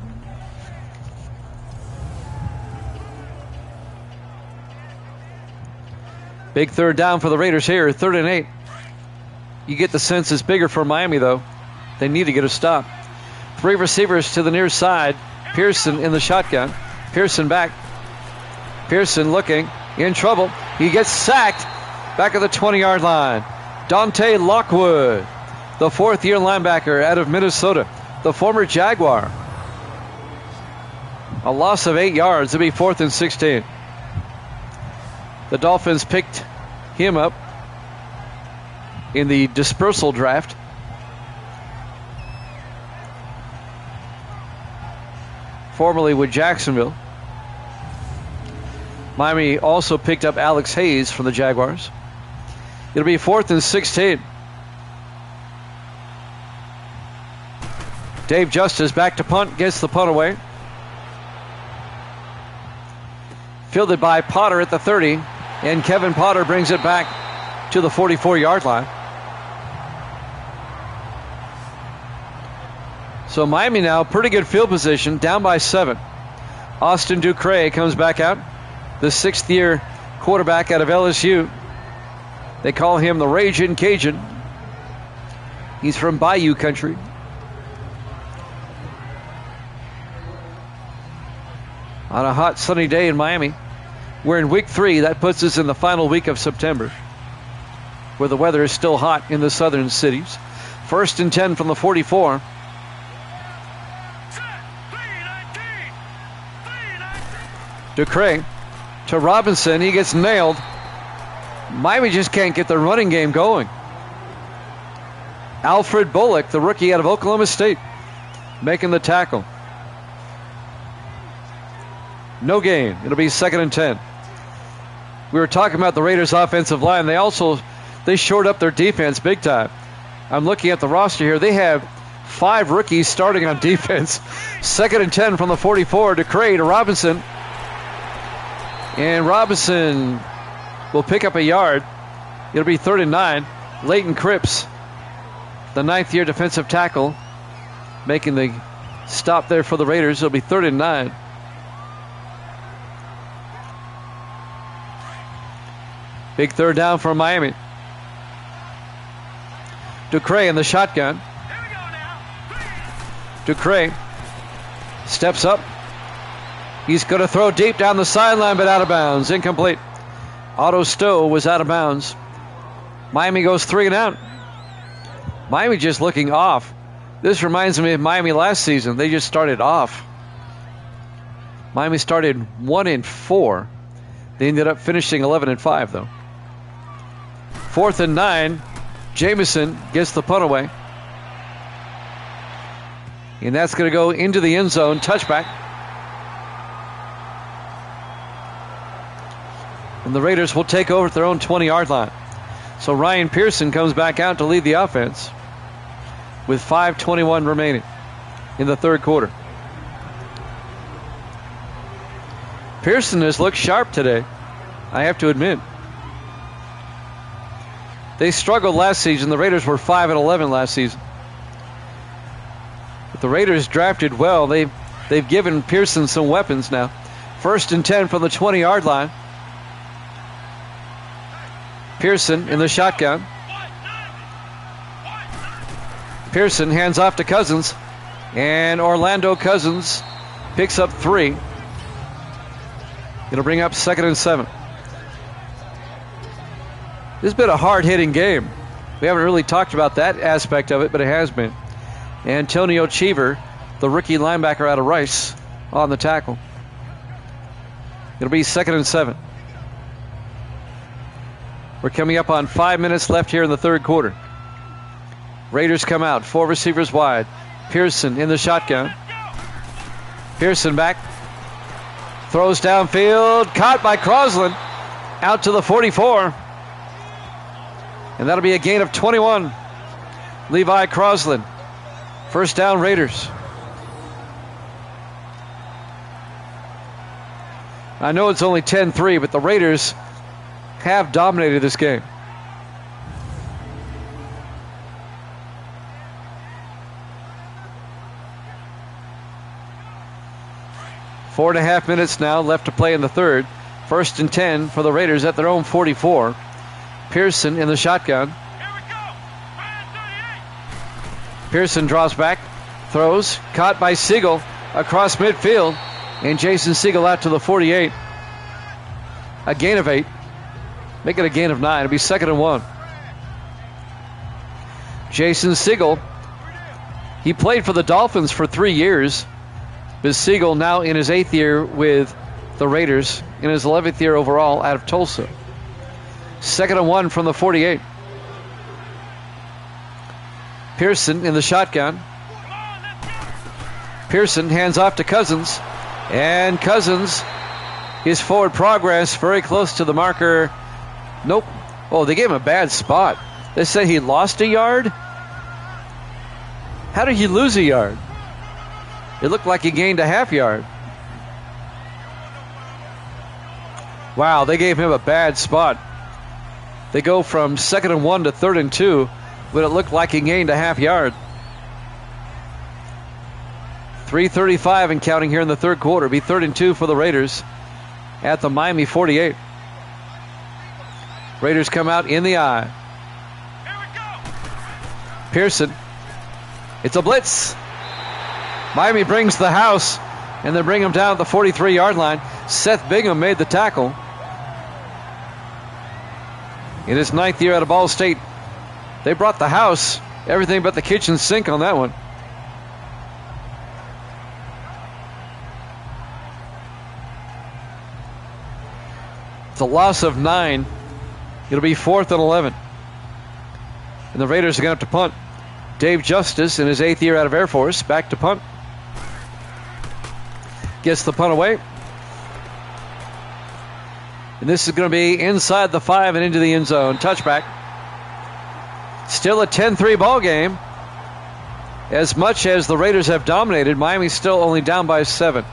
Big third down for the Raiders here, 3rd and 8. You get the sense it's bigger for Miami, though. They need to get a stop. 3 receivers to the near side. Pearson in the shotgun. Pearson back. Pearson looking, in trouble. He gets sacked back at the 20-yard line. Dante Lockwood, the 4th-year linebacker out of Minnesota, the former Jaguar. A loss of 8 yards. It'll be 4th and 16. The Dolphins picked him up in the dispersal draft. Formerly with Jacksonville. Miami also picked up Alex Hayes from the Jaguars. It'll be 4th and 16. Dave Justice back to punt, gets the punt away. Fielded by Potter at the 30. And Kevin Potter brings it back to the 44-yard line. So Miami now, pretty good field position, down by 7. Austin Ducre comes back out, the 6th-year quarterback out of LSU. They call him the Ragin' Cajun. He's from Bayou country. On a hot, sunny day in Miami. We're in week 3. That puts us in the final week of September, where the weather is still hot in the southern cities. 1st and 10 from the 44. Ducre to Robinson. He gets nailed. Miami just can't get the running game going. Alfred Bullock, the rookie out of Oklahoma State, making the tackle. No gain. It'll be 2nd and 10. We were talking about the Raiders' offensive line. They shored up their defense big time. I'm looking at the roster here. They have 5 rookies starting on defense. 2nd and 10 from the 44. Ducre to Robinson. And Robinson will pick up a yard. It'll be 3rd and 9. Leighton Cripps, the 9th-year defensive tackle, making the stop there for the Raiders. It'll be 3rd and 9. Big 3rd down for Miami. Ducre in the shotgun. Ducre steps up. He's going to throw deep down the sideline, but out of bounds. Incomplete. Otto Stowe was out of bounds. Miami goes 3 and out. Miami just looking off. This reminds me of Miami last season. They just started off. Miami started 1-4. They ended up finishing 11-5, though. 4th and 9. Jamison gets the punt away. And that's going to go into the end zone. Touchback. And the Raiders will take over at their own 20-yard line. So Ryan Pearson comes back out to lead the offense with 5:21 remaining in the 3rd quarter. Pearson has looked sharp today, I have to admit. They struggled last season. The Raiders were 5-11 last season. But the Raiders drafted well. They've given Pearson some weapons now. 1st and 10 from the 20-yard line. Pearson in the shotgun. Pearson hands off to Cousins. And Orlando Cousins picks up 3. It'll bring up 2nd and 7. This has been a hard-hitting game. We haven't really talked about that aspect of it, but it has been. Antonio Cheever, the rookie linebacker out of Rice, on the tackle. It'll be 2nd and 7. We're coming up on 5 minutes left here in the 3rd quarter. Raiders come out, 4 receivers wide. Pearson in the shotgun. Pearson back. Throws downfield. Caught by Crosland. Out to the 44. And that'll be a gain of 21. Levi Crosland. 1st down, Raiders. I know it's only 10-3, but the Raiders have dominated this game. Four and a half minutes now left to play in the 3rd. 1st and 10 for the Raiders at their own 44. Pearson in the shotgun. Pearson draws back, throws, caught by Siegel across midfield, and Jason Siegel out to the 48. A gain of 8. Make it a gain of 9. It'll be 2nd and 1. Jason Siegel, he played for the Dolphins for 3 years. But Siegel now in his 8th year with the Raiders, in his 11th year overall out of Tulsa. 2nd and 1 from the 48. Pearson in the shotgun. Pearson hands off to Cousins. And Cousins, his forward progress very close to the marker. Nope. Oh, they gave him a bad spot. They said he lost a yard. How did he lose a yard? It looked like he gained a half yard. Wow, they gave him a bad spot. They go from 2nd and 1 to 3rd and 2 when it looked like he gained a half yard. 3:35 and counting here in the third quarter. Be 3rd and 2 for the Raiders at the Miami 48. Raiders come out in the eye. Pearson. It's a blitz. Miami brings the house, and they bring him down at the 43-yard line. Seth Bingham made the tackle. In his 9th year out of Ball State, they brought the house, everything but the kitchen sink on that one. It's a loss of 9. It'll be 4th and 11. And the Raiders are going to have to punt. Dave Justice, in his 8th year out of Air Force, back to punt. Gets the punt away. And this is going to be inside the 5 and into the end zone. Touchback. Still a 10-3 ball game. As much as the Raiders have dominated, Miami's still only down by 7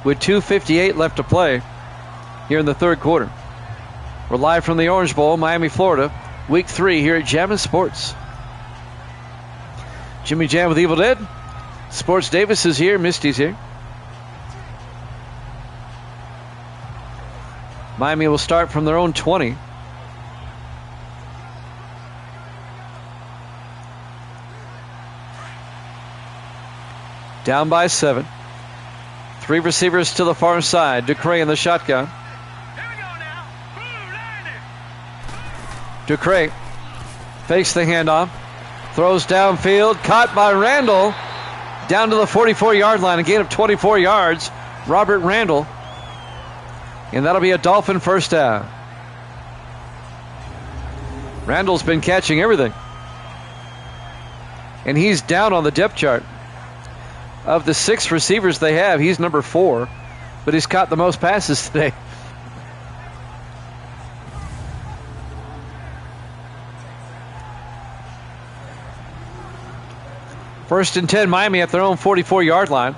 with 2:58 left to play here in the third quarter. We're live from the Orange Bowl, Miami, Florida, week 3 here at Jammin' Sports. Jimmy Jam with Evil Dead. Sports Davis is here. Misty's here. Miami will start from their own 20. Down by 7. 3 receivers to the far side. Ducre in the shotgun. Ducre fakes the handoff. Throws downfield. Caught by Randall. Down to the 44-yard line. A gain of 24 yards. Robert Randall. And that'll be a Dolphin first down. Randall's been catching everything. And he's down on the depth chart. Of the 6 receivers they have, he's number 4. But he's caught the most passes today. First and 10, Miami at their own 44-yard line.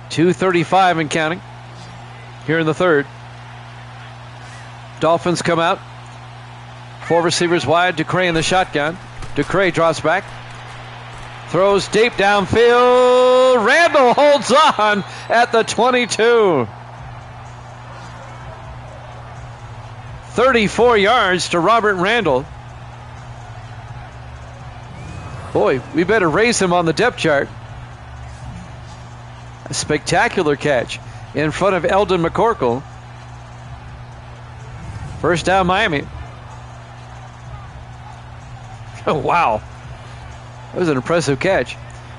2:35 and counting here in the third. Dolphins come out. 4 receivers wide. Ducre in the shotgun. Ducre drops back. Throws deep downfield. Randall holds on at the 22. 34 yards to Robert Randall. Boy, we better raise him on the depth chart. A spectacular catch in front of Eldon McCorkle. First down, Miami. Oh, wow. That was an impressive catch.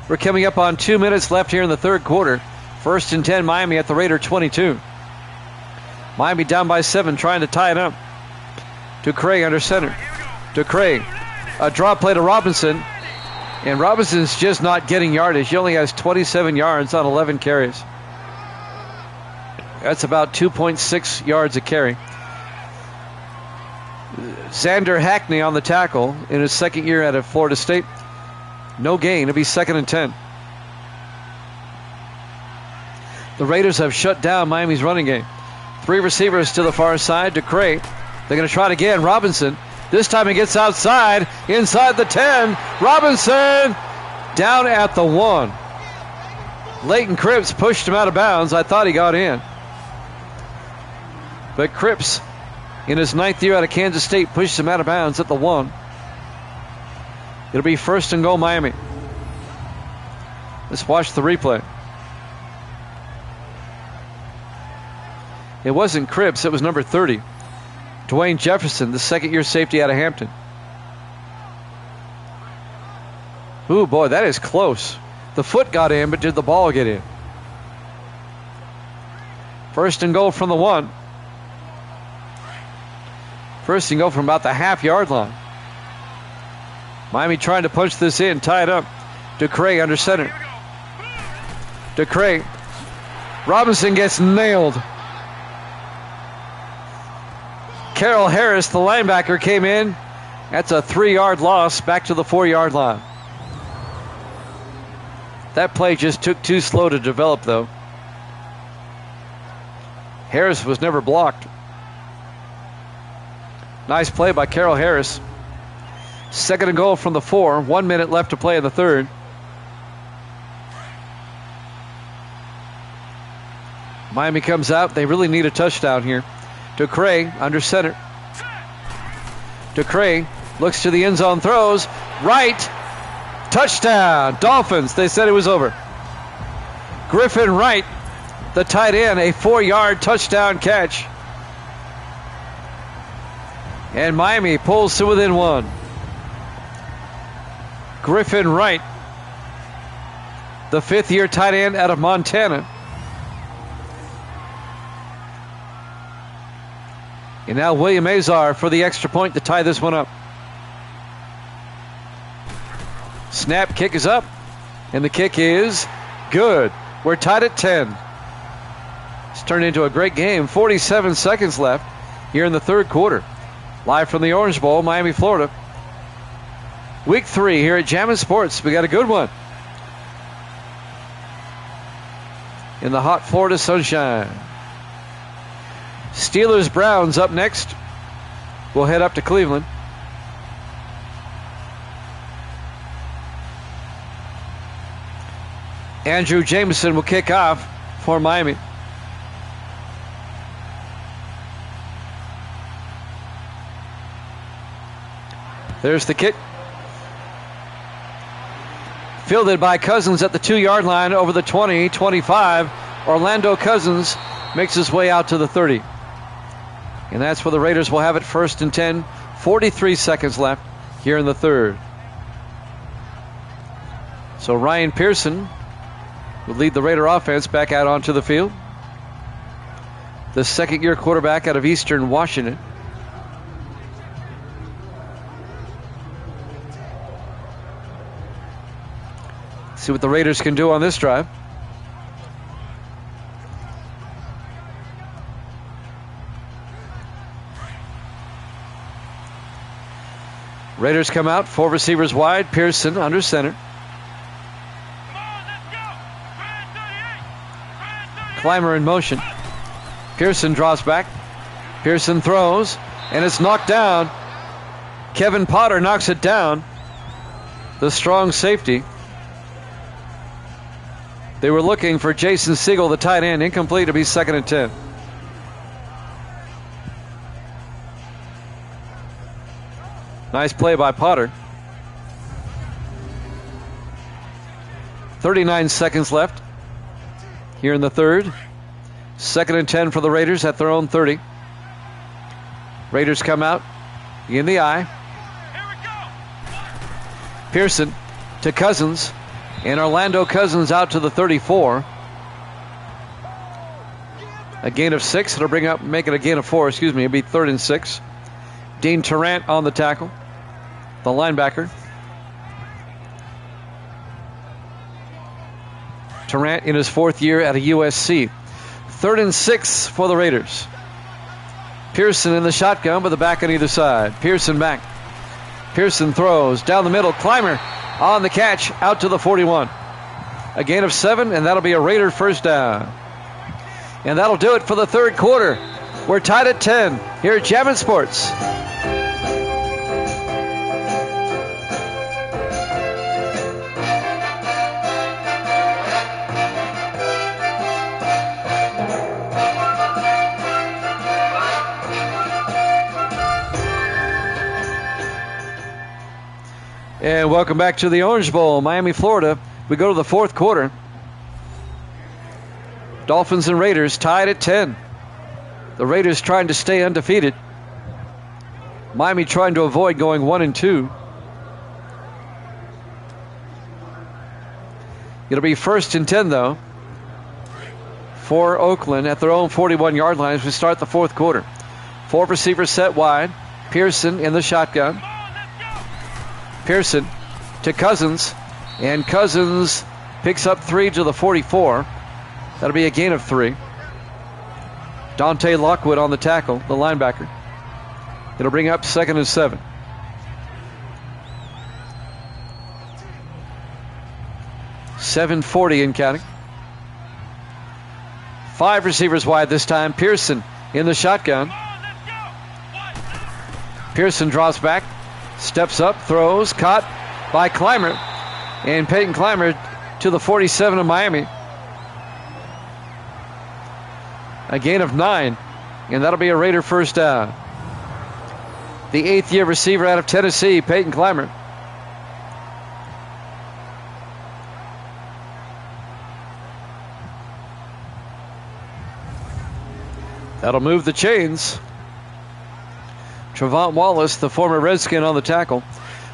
We're coming up on 2 minutes left here in the third quarter. First and 10, Miami at the Raider 22. Miami down by 7, trying to tie it up. Ducre under center. Ducre, a drop play to Robinson. And Robinson's just not getting yardage. He only has 27 yards on 11 carries. That's about 2.6 yards a carry. Xander Hackney on the tackle in his 2nd year out of Florida State. No gain. It'll be 2nd and 10. The Raiders have shut down Miami's running game. 3 receivers to the far side. Ducre. They're going to try it again. Robinson. This time he gets outside, inside the 10. Robinson down at the 1. Leighton Cripps pushed him out of bounds. I thought he got in. But Cripps, in his 9th year out of Kansas State, pushed him out of bounds at the 1. It'll be first and goal, Miami. Let's watch the replay. It wasn't Cripps, it was number 30. Dwayne Jefferson, the 2nd-year safety out of Hampton. Ooh, boy, that is close. The foot got in, but did the ball get in? First and goal from the 1. First and goal from about the half-yard line. Miami trying to punch this in, tie it up. Ducre under center. Ducre. Robinson gets nailed. Carroll Harris, the linebacker, came in. That's a 3-yard loss back to the 4-yard line. That play just took too slow to develop, though. Harris was never blocked. Nice play by Carol Harris. 2nd and goal from the 4. 1 minute left to play in the third. Miami comes out. They really need a touchdown here. Ducray under center. Ducray looks to the end zone, throws right. Touchdown. Dolphins. They said it was over. Griffin Wright, the tight end, a 4-yard touchdown catch. And Miami pulls to within 1. Griffin Wright, the 5th-year tight end out of Montana. And now William Azar for the extra point to tie this one up. Snap, kick is up, and the kick is good. We're tied at 10. It's turned into a great game. 47 seconds left here in the third quarter. Live from the Orange Bowl, Miami, Florida. Week 3 here at Jammin' Sports. We got a good one. In the hot Florida sunshine. Steelers Browns up next. We'll head up to Cleveland. Andrew Jameson will kick off for Miami. There's the kick. Fielded by Cousins at the 2-yard line over the 20, 25. Orlando Cousins makes his way out to the 30. And that's where the Raiders will have it, 1st and 10. 43 seconds left here in the third. So Ryan Pearson will lead the Raider offense back out onto the field. The 2nd-year quarterback out of Eastern Washington. See what the Raiders can do on this drive. Raiders come out, 4 receivers wide, Pearson under center. Clymer in motion. Pearson draws back. Pearson throws, and it's knocked down. Kevin Potter knocks it down. The strong safety. They were looking for Jason Siegel, the tight end, incomplete to be 2nd and 10. Nice play by Potter. 39 seconds left here in the third. 2nd and 10 for the Raiders at their own 30. Raiders come out in the eye. Pearson to Cousins. And Orlando Cousins out to the 34. A gain of 6. It'll make it a gain of 4. It'll be 3rd and 6. Dean Tarrant on the tackle, the linebacker. Tarrant in his 4th year at a USC. 3rd and 6 for the Raiders. Pearson in the shotgun with the back on either side. Pearson back. Pearson throws down the middle. Clymer on the catch out to the 41. A gain of 7, and that'll be a Raider first down. And that'll do it for the third quarter. We're tied at 10 here at Jammin' Sports. And welcome back to the Orange Bowl, Miami, Florida. We go to the fourth quarter. Dolphins and Raiders tied at 10. The Raiders trying to stay undefeated. Miami trying to avoid going 1-2. It'll be 1st and 10, though, for Oakland at their own 41-yard line as we start the fourth quarter. 4 receivers set wide. Pearson in the shotgun. Pearson to Cousins, and Cousins picks up 3 to the 44. That'll be a gain of 3. Dante Lockwood on the tackle, the linebacker. It'll bring up 2nd and 7. .740 in counting. 5 receivers wide this time. Pearson in the shotgun. Pearson drops back, steps up, throws, caught by Clymer. And Peyton Clymer to the 47 of Miami. A gain of 9, and that'll be a Raider first down. The 8th-year receiver out of Tennessee, Peyton Clymer. That'll move the chains. Trevont Wallace, the former Redskin, on the tackle.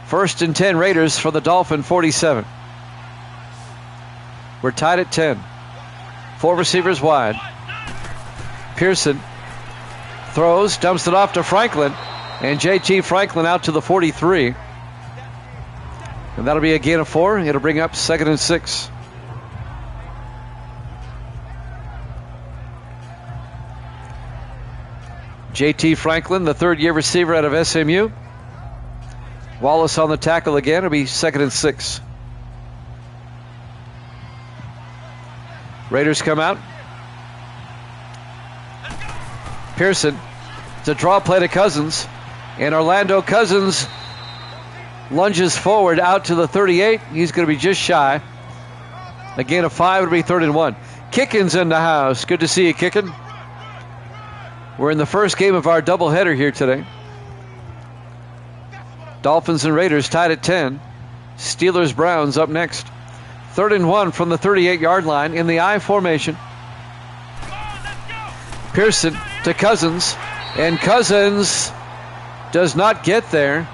1st and 10 Raiders for the Dolphin 47. We're tied at 10. 4 receivers wide. Pearson throws, dumps it off to Franklin, and J.T. Franklin out to the 43. And that'll be a gain of 4. It'll bring up 2nd and 6. J.T. Franklin, the 3rd-year receiver out of SMU. Wallace on the tackle again. It'll be 2nd and 6. Raiders come out. Pearson. It's a draw play to Cousins. And Orlando Cousins lunges forward out to the 38. He's going to be just shy. A gain of 5. It'll be 3rd and 1. Kicken's in the house. Good to see you, Kicken. We're in the first game of our doubleheader here today. Dolphins and Raiders tied at 10. Steelers-Browns up next. 3rd and 1 from the 38-yard line in the I formation. Pearson to Cousins, and Cousins does not get there.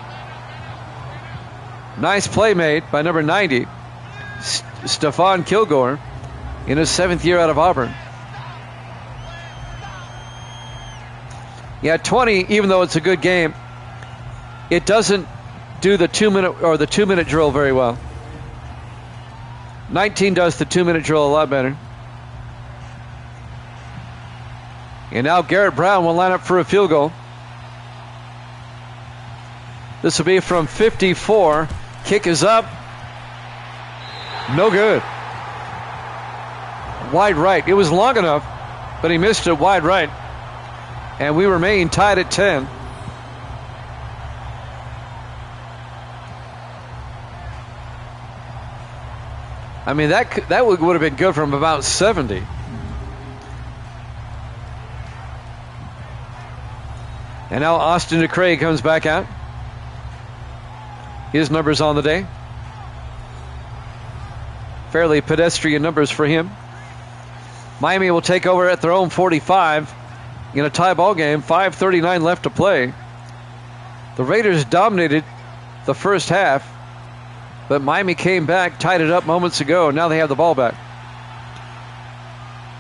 Nice play made by number 90, Stephon Kilgore, in his 7th year out of Auburn. Yeah, 20, even though it's a good game, it doesn't do the 2-minute drill very well. 19 does the 2-minute drill a lot better. And now Garrett Brown will line up for a field goal. This will be from 54. Kick is up. No good. Wide right. It was long enough, but he missed it wide right. And we remain tied at 10. I mean, that would have been good from about 70. And now Austin DeCray comes back out. His numbers on the day. Fairly pedestrian numbers for him. Miami will take over at their own 45 in a tie ball game. 5:39 left to play. The Raiders dominated the first half, but Miami came back, tied it up moments ago. Now they have the ball back.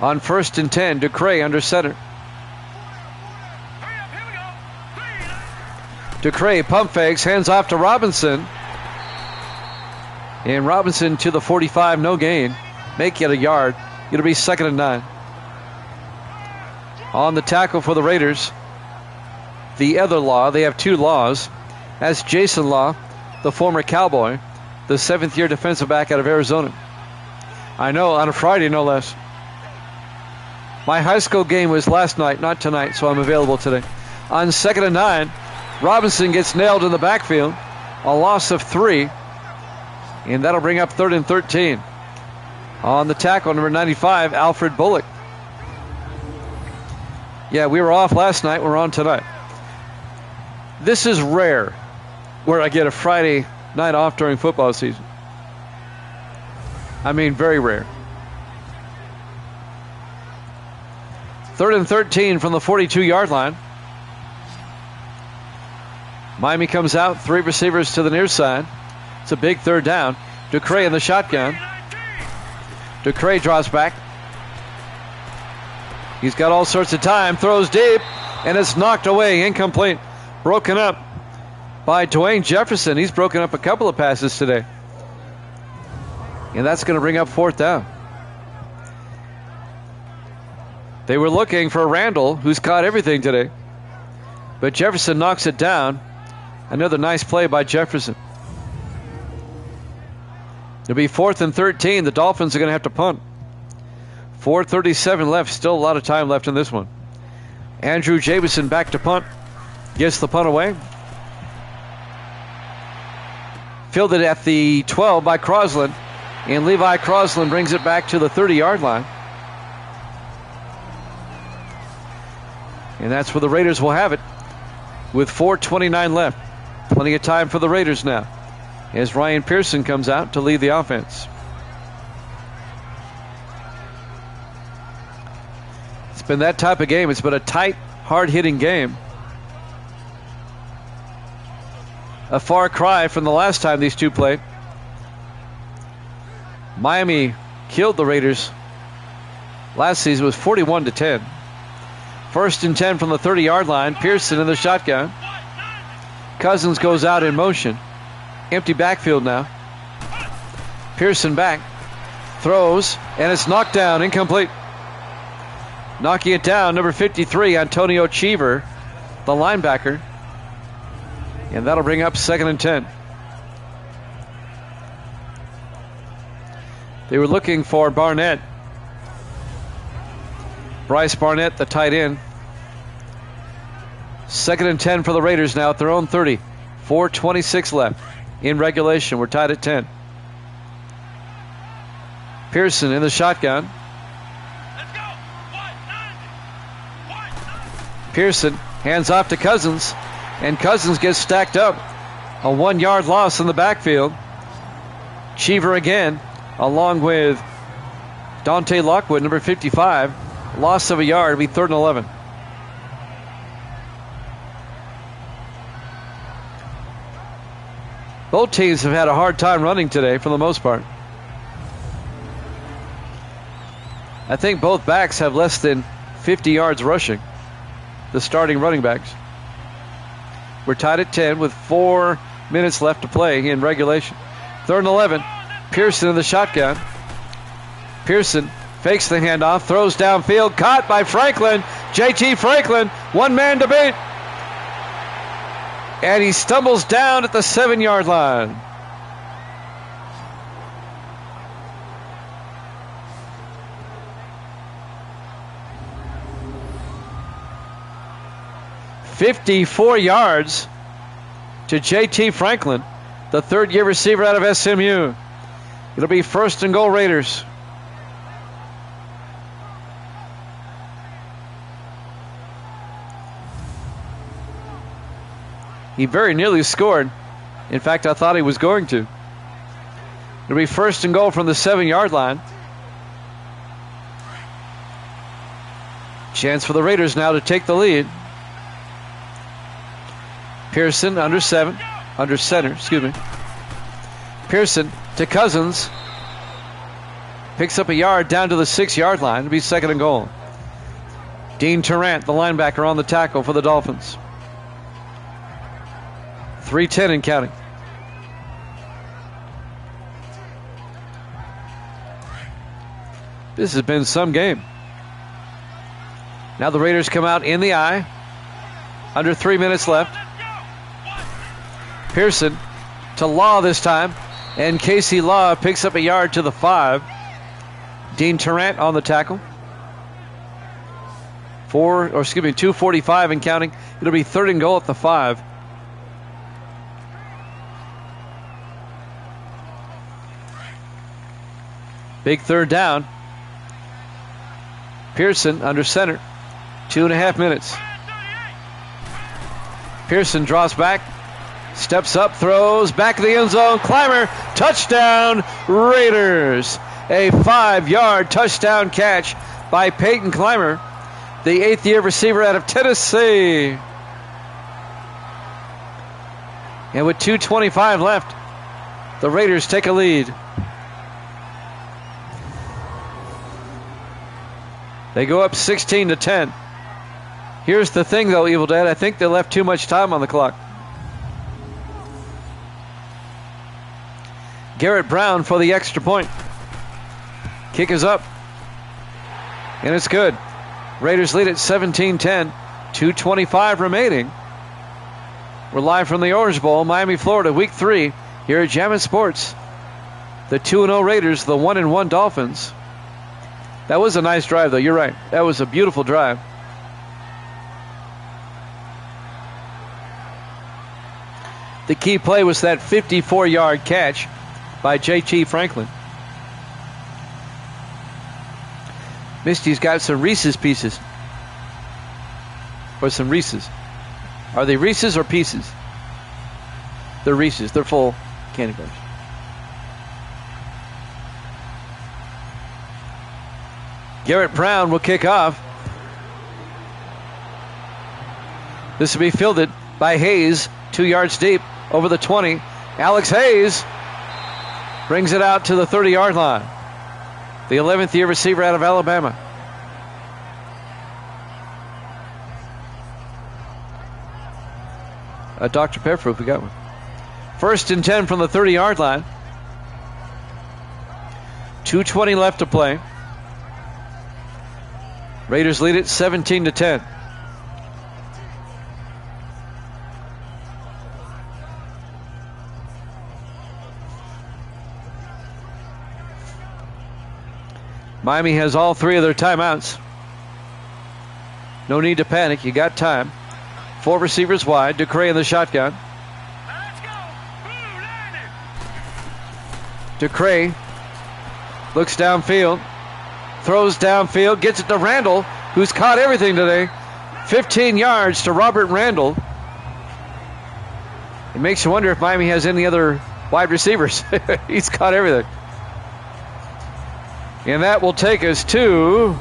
On 1st and 10, DeCray under center. DeCray pump fakes, hands off to Robinson. And Robinson to the 45, no gain. Make it a yard. It'll be 2nd and 9. On the tackle for the Raiders, the other Law. They have 2 Laws. That's Jason Law, the former Cowboy, the 7th-year defensive back out of Arizona. I know, on a Friday, no less. My high school game was last night, not tonight, so I'm available today. On 2nd and 9, Robinson gets nailed in the backfield. A loss of 3. And that'll bring up 3rd and 13. On the tackle, number 95, Alfred Bullock. Yeah, we were off last night. We're on tonight. This is rare where I get a Friday night off during football season. I mean, very rare. 3rd and 13 from the 42-yard line. Miami comes out, 3 receivers to the near side. It's a big 3rd down. DeCray in the shotgun. DeCray draws back. He's got all sorts of time, throws deep, and it's knocked away, incomplete. Broken up by Dwayne Jefferson. He's broken up a couple of passes today. And that's going to bring up 4th down. They were looking for Randall, who's caught everything today. But Jefferson knocks it down. Another nice play by Jefferson. It'll be 4th and 13. The Dolphins are going to have to punt. 4:37 left. Still a lot of time left in this one. Andrew Jameson back to punt. Gets the punt away. Fielded at the 12 by Crosland. And Levi Crosland brings it back to the 30-yard line. And that's where the Raiders will have it with 4:29 left. Plenty of time for the Raiders now as Ryan Pearson comes out to lead the offense. It's been that type of game. It's been a tight, hard-hitting game. A far cry from the last time these two played. Miami killed the Raiders last season. It was 41-10. 1st and 10 from the 30-yard line. Pearson in the shotgun. Cousins goes out in motion. Empty backfield now. Pearson back. Throws, and it's knocked down. Incomplete. Knocking it down, number 53, Antonio Cheever, the linebacker. And that'll bring up 2nd and 10. They were looking for Barnett. Bryce Barnett, the tight end. 2nd and 10 for the Raiders now at their own 30. 4:26 left in regulation. We're tied at 10. Pearson in the shotgun. Pearson hands off to Cousins, and Cousins gets stacked up. A 1-yard loss in the backfield. Cheever again, along with Dante Lockwood, number 55. Loss of a yard. It'll be 3rd and 11. Both teams have had a hard time running today for the most part. I think both backs have less than 50 yards rushing, the starting running backs. We're tied at 10 with 4 minutes left to play in regulation. 3rd and 11. Pearson in the shotgun. Pearson fakes the handoff, throws downfield, caught by Franklin. JT Franklin, one man to beat. And he stumbles down at the 7-yard line. "54 yards to JT Franklin, the third-year receiver out of SMU. It'll be 1st and goal Raiders. He very nearly scored. In fact, I thought he was going to. It'll be 1st and goal from the 7-yard line. Chance for the Raiders now to take the lead. Pearson under center. Pearson to Cousins. Picks up a yard down to the 6-yard line. It'll be 2nd and goal. Dean Tarrant, the linebacker, on the tackle for the Dolphins. 3:10 and counting. This has been some game. Now the Raiders come out in the eye. Under 3 minutes left. Pearson to Law this time. And Casey Law picks up a yard to the 5. Dean Tarrant on the tackle. 2:45 and counting. It'll be 3rd and goal at the 5. Big 3rd down. Pearson under center. 2.5 minutes. Pearson draws back. Steps up, throws, back of the end zone. Clymer, touchdown, Raiders. A 5-yard touchdown catch by Peyton Clymer, the 8th-year receiver out of Tennessee. And with 2:25 left, the Raiders take a lead. They go up 16-10. Here's the thing, though, Evil Dad. I think they left too much time on the clock. Garrett Brown for the extra point. Kick is up. And it's good. Raiders lead at 17-10. 2:25 remaining. We're live from the Orange Bowl, Miami, Florida, Week 3, here at Jammin' Sports. The 2-0 Raiders, the 1-1 Dolphins. That was a nice drive, though. You're right. That was a beautiful drive. The key play was that 54-yard catch by J.T. Franklin. Misty's got some Reese's Pieces. Or some Reese's. Are they Reese's or Pieces? They're Reese's. They're full candy bars. Garrett Brown will kick off. This will be fielded by Hayes, 2 yards deep over the 20. Alex Hayes brings it out to the 30-yard line. The 11th year receiver out of Alabama. Dr. Pepper, if we got one. 1st and 10 from the 30-yard line. 2:20 left to play. Raiders lead it 17-10. Miami has all 3 of their timeouts. No need to panic. You got time. 4 receivers wide. Ducre in the shotgun. Ducre looks downfield. Throws downfield. Gets it to Randall, who's caught everything today. 15 yards to Robert Randall. It makes you wonder if Miami has any other wide receivers. He's caught everything. And that will take us to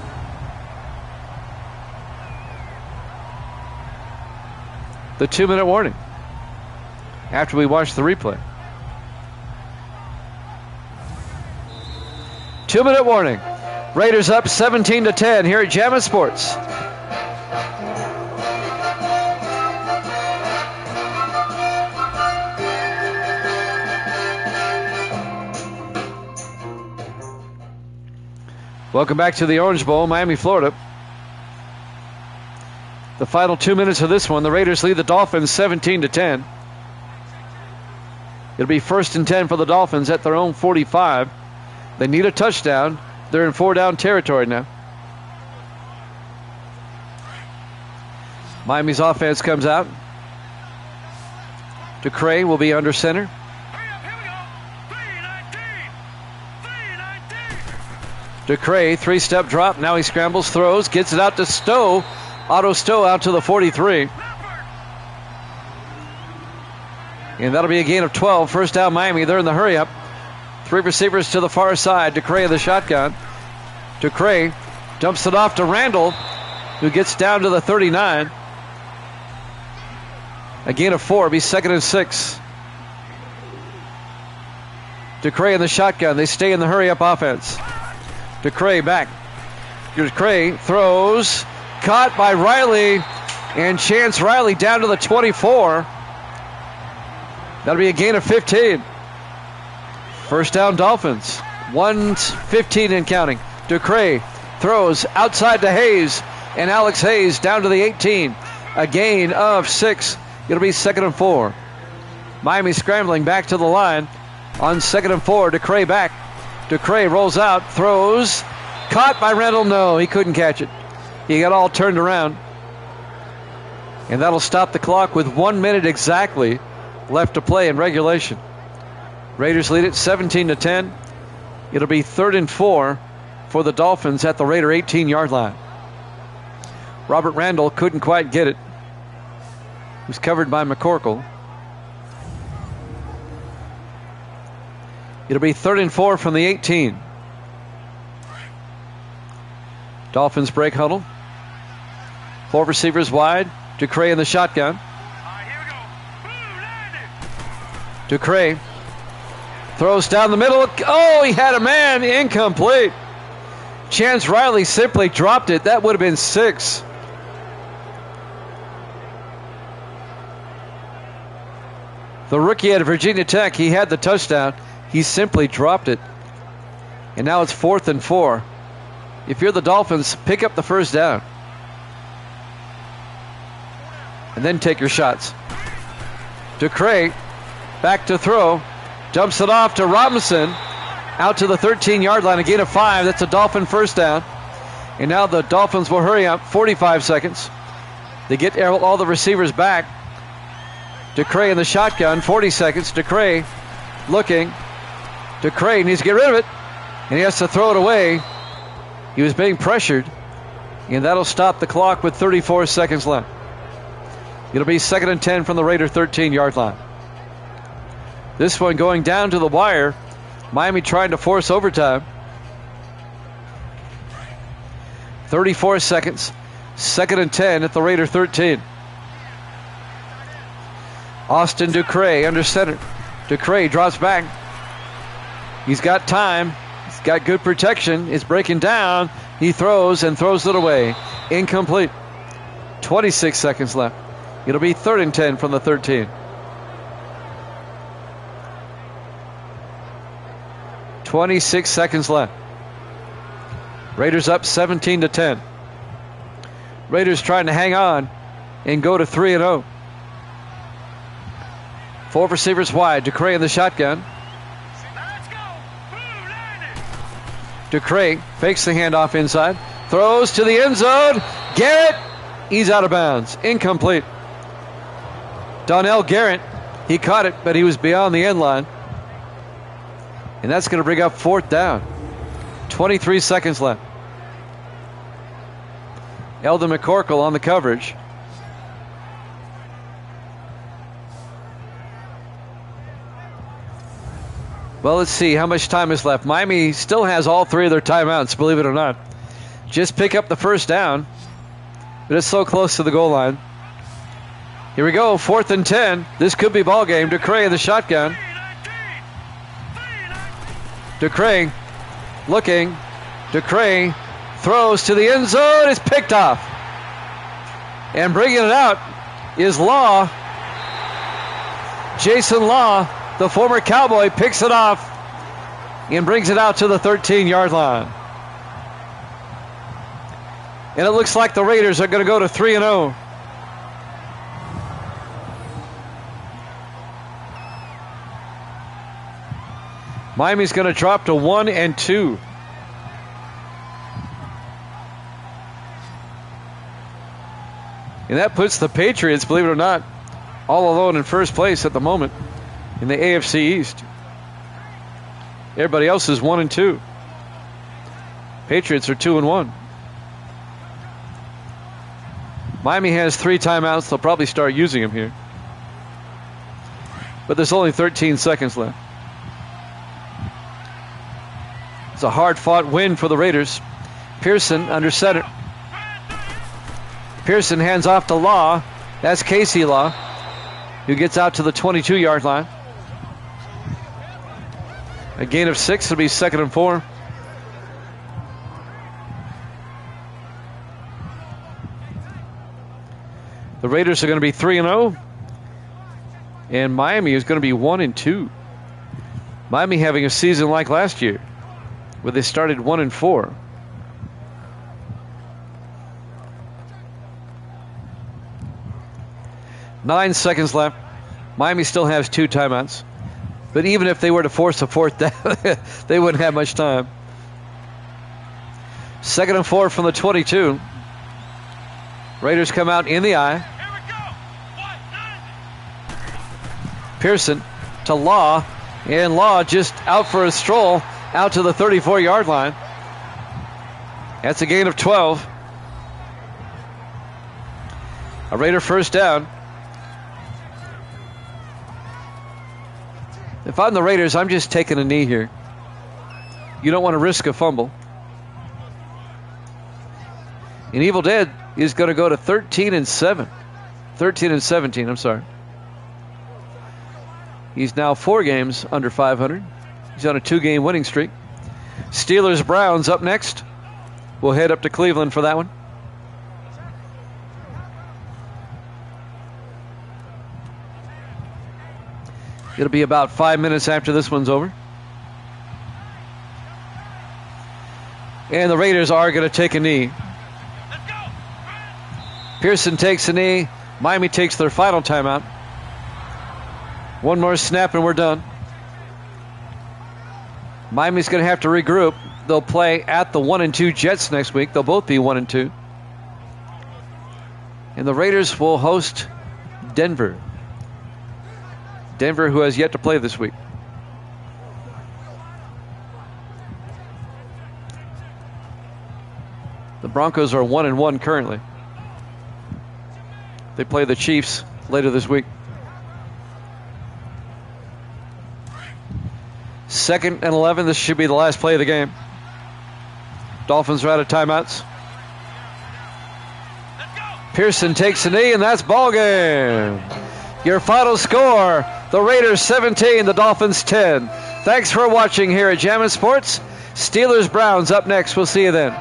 the 2-minute warning after we watch the replay. 2-minute warning. Raiders up 17-10 here at Jammin' Sports. Welcome back to the Orange Bowl, Miami, Florida. The final 2 minutes of this one, the Raiders lead the Dolphins 17-10. It'll be 1st and 10 for the Dolphins at their own 45. They need a touchdown. They're in 4-down territory now. Miami's offense comes out. Ducre will be under center. Ducre, 3-step drop. Now he scrambles, throws, gets it out to Stowe. Otto Stowe out to the 43. And that'll be a gain of 12. 1st down Miami. They're in the hurry up. 3 receivers to the far side. Ducre in the shotgun. Ducre dumps it off to Randall, who gets down to the 39. A gain of 4. Be 2nd and 6. Ducre in the shotgun. They stay in the hurry up offense. Ducre back. Ducre throws. Caught by Riley. And Chance Riley down to the 24. That'll be a gain of 15. 1st down Dolphins. 1:15 and counting. Ducre throws outside to Hayes. And Alex Hayes down to the 18. A gain of 6. It'll be 2nd and 4. Miami scrambling back to the line. On 2nd and 4. Ducre back. Ducre rolls out, throws, caught by Randall. No, he couldn't catch it. He got all turned around. And that'll stop the clock with 1 minute exactly left to play in regulation. Raiders lead it 17-10. It'll be 3rd and 4 for the Dolphins at the Raider 18-yard line. Robert Randall couldn't quite get it. He was covered by McCorkle. It'll be 3rd and 4 from the 18. Dolphins break huddle. 4 receivers wide. Ducre in the shotgun. Ducre throws down the middle. Oh, he had a man. Incomplete. Chance Riley simply dropped it. That would have been 6. The rookie at Virginia Tech, he had the touchdown. He simply dropped it. And now it's 4th and 4. If you're the Dolphins, pick up the 1st down. And then take your shots. Ducre back to throw. Dumps it off to Robinson. Out to the 13-yard line. A gain of 5. That's a Dolphin 1st down. And now the Dolphins will hurry up. 45 seconds. They get all the receivers back. DeCray in the shotgun. 40 seconds. DeCray looking. DeCray needs to get rid of it. And he has to throw it away. He was being pressured. And that'll stop the clock with 34 seconds left. It'll be 2nd and 10 from the Raider 13-yard line. This one going down to the wire. Miami trying to force overtime. 34 seconds. 2nd and 10 at the Raider 13. Austin DeCray under center. DeCray drops back. He's got time. He's got good protection. It's breaking down. He throws and throws it away. Incomplete. 26 seconds left. It'll be 3rd and 10 from the 13. 26 seconds left. Raiders up 17-10. Raiders trying to hang on and go to 3-0. 4 receivers wide. DeCray in the shotgun. DeCray fakes the handoff inside. Throws to the end zone. Garrett. He's out of bounds. Incomplete. Donnell Garrett. He caught it, but he was beyond the end line. And that's going to bring up 4th down. 23 seconds left. Eldon McCorkle on the coverage. Well, let's see how much time is left. Miami still has all 3 of their timeouts, believe it or not. Just pick up the 1st down. But it's so close to the goal line. Here we go, 4th and 10. This could be ball game. DeCray in the shotgun. DeCray looking. DeCray throws to the end zone. It's picked off. And bringing it out is Law. Jason Law, the former Cowboy, picks it off and brings it out to the 13-yard line. And it looks like the Raiders are going to go to 3-0. Miami's going to drop to 1-2. And that puts the Patriots, believe it or not, all alone in first place at the moment in the AFC East. Everybody else is 1-2. Patriots are 2-1. Miami has 3 timeouts. They'll probably start using them here. But there's only 13 seconds left. It's a hard-fought win for the Raiders. Pearson under center. Pearson hands off to Law. That's Casey Law, who gets out to the 22-yard line. A gain of 6. It'll be 2nd and 4. The Raiders are going to be 3-0. And Miami is going to be 1-2. Miami having a season like last year, where they started 1-4. Nine seconds left. Miami still has 2 timeouts. But even if they were to force a 4th down, they wouldn't have much time. 2nd and 4 from the 22. Raiders come out in the eye. Pearson to Law. And Law just out for a stroll out to the 34-yard line. That's a gain of 12. A Raider 1st down. If I'm the Raiders, I'm just taking a knee here. You don't want to risk a fumble. And Evil Dead is going to go to 13-7. 13-17, I'm sorry. He's now 4 games under 500. He's on a 2-game winning streak. Steelers-Browns up next. We'll head up to Cleveland for that one. It'll be about 5 minutes after this one's over. And the Raiders are going to take a knee. Pearson takes a knee. Miami takes their final timeout. One more snap and we're done. Miami's going to have to regroup. They'll play at the 1-2 Jets next week. They'll both be 1-2. And the Raiders will host Denver. Denver, who has yet to play this week. The Broncos are 1-1 currently. They play the Chiefs later this week. 2nd and 11. This should be the last play of the game. Dolphins are out of timeouts. Pearson takes a knee, and that's ball game. Your final score, the Raiders 17, the Dolphins 10. Thanks for watching here at Jammin' Sports. Steelers-Browns up next. We'll see you then.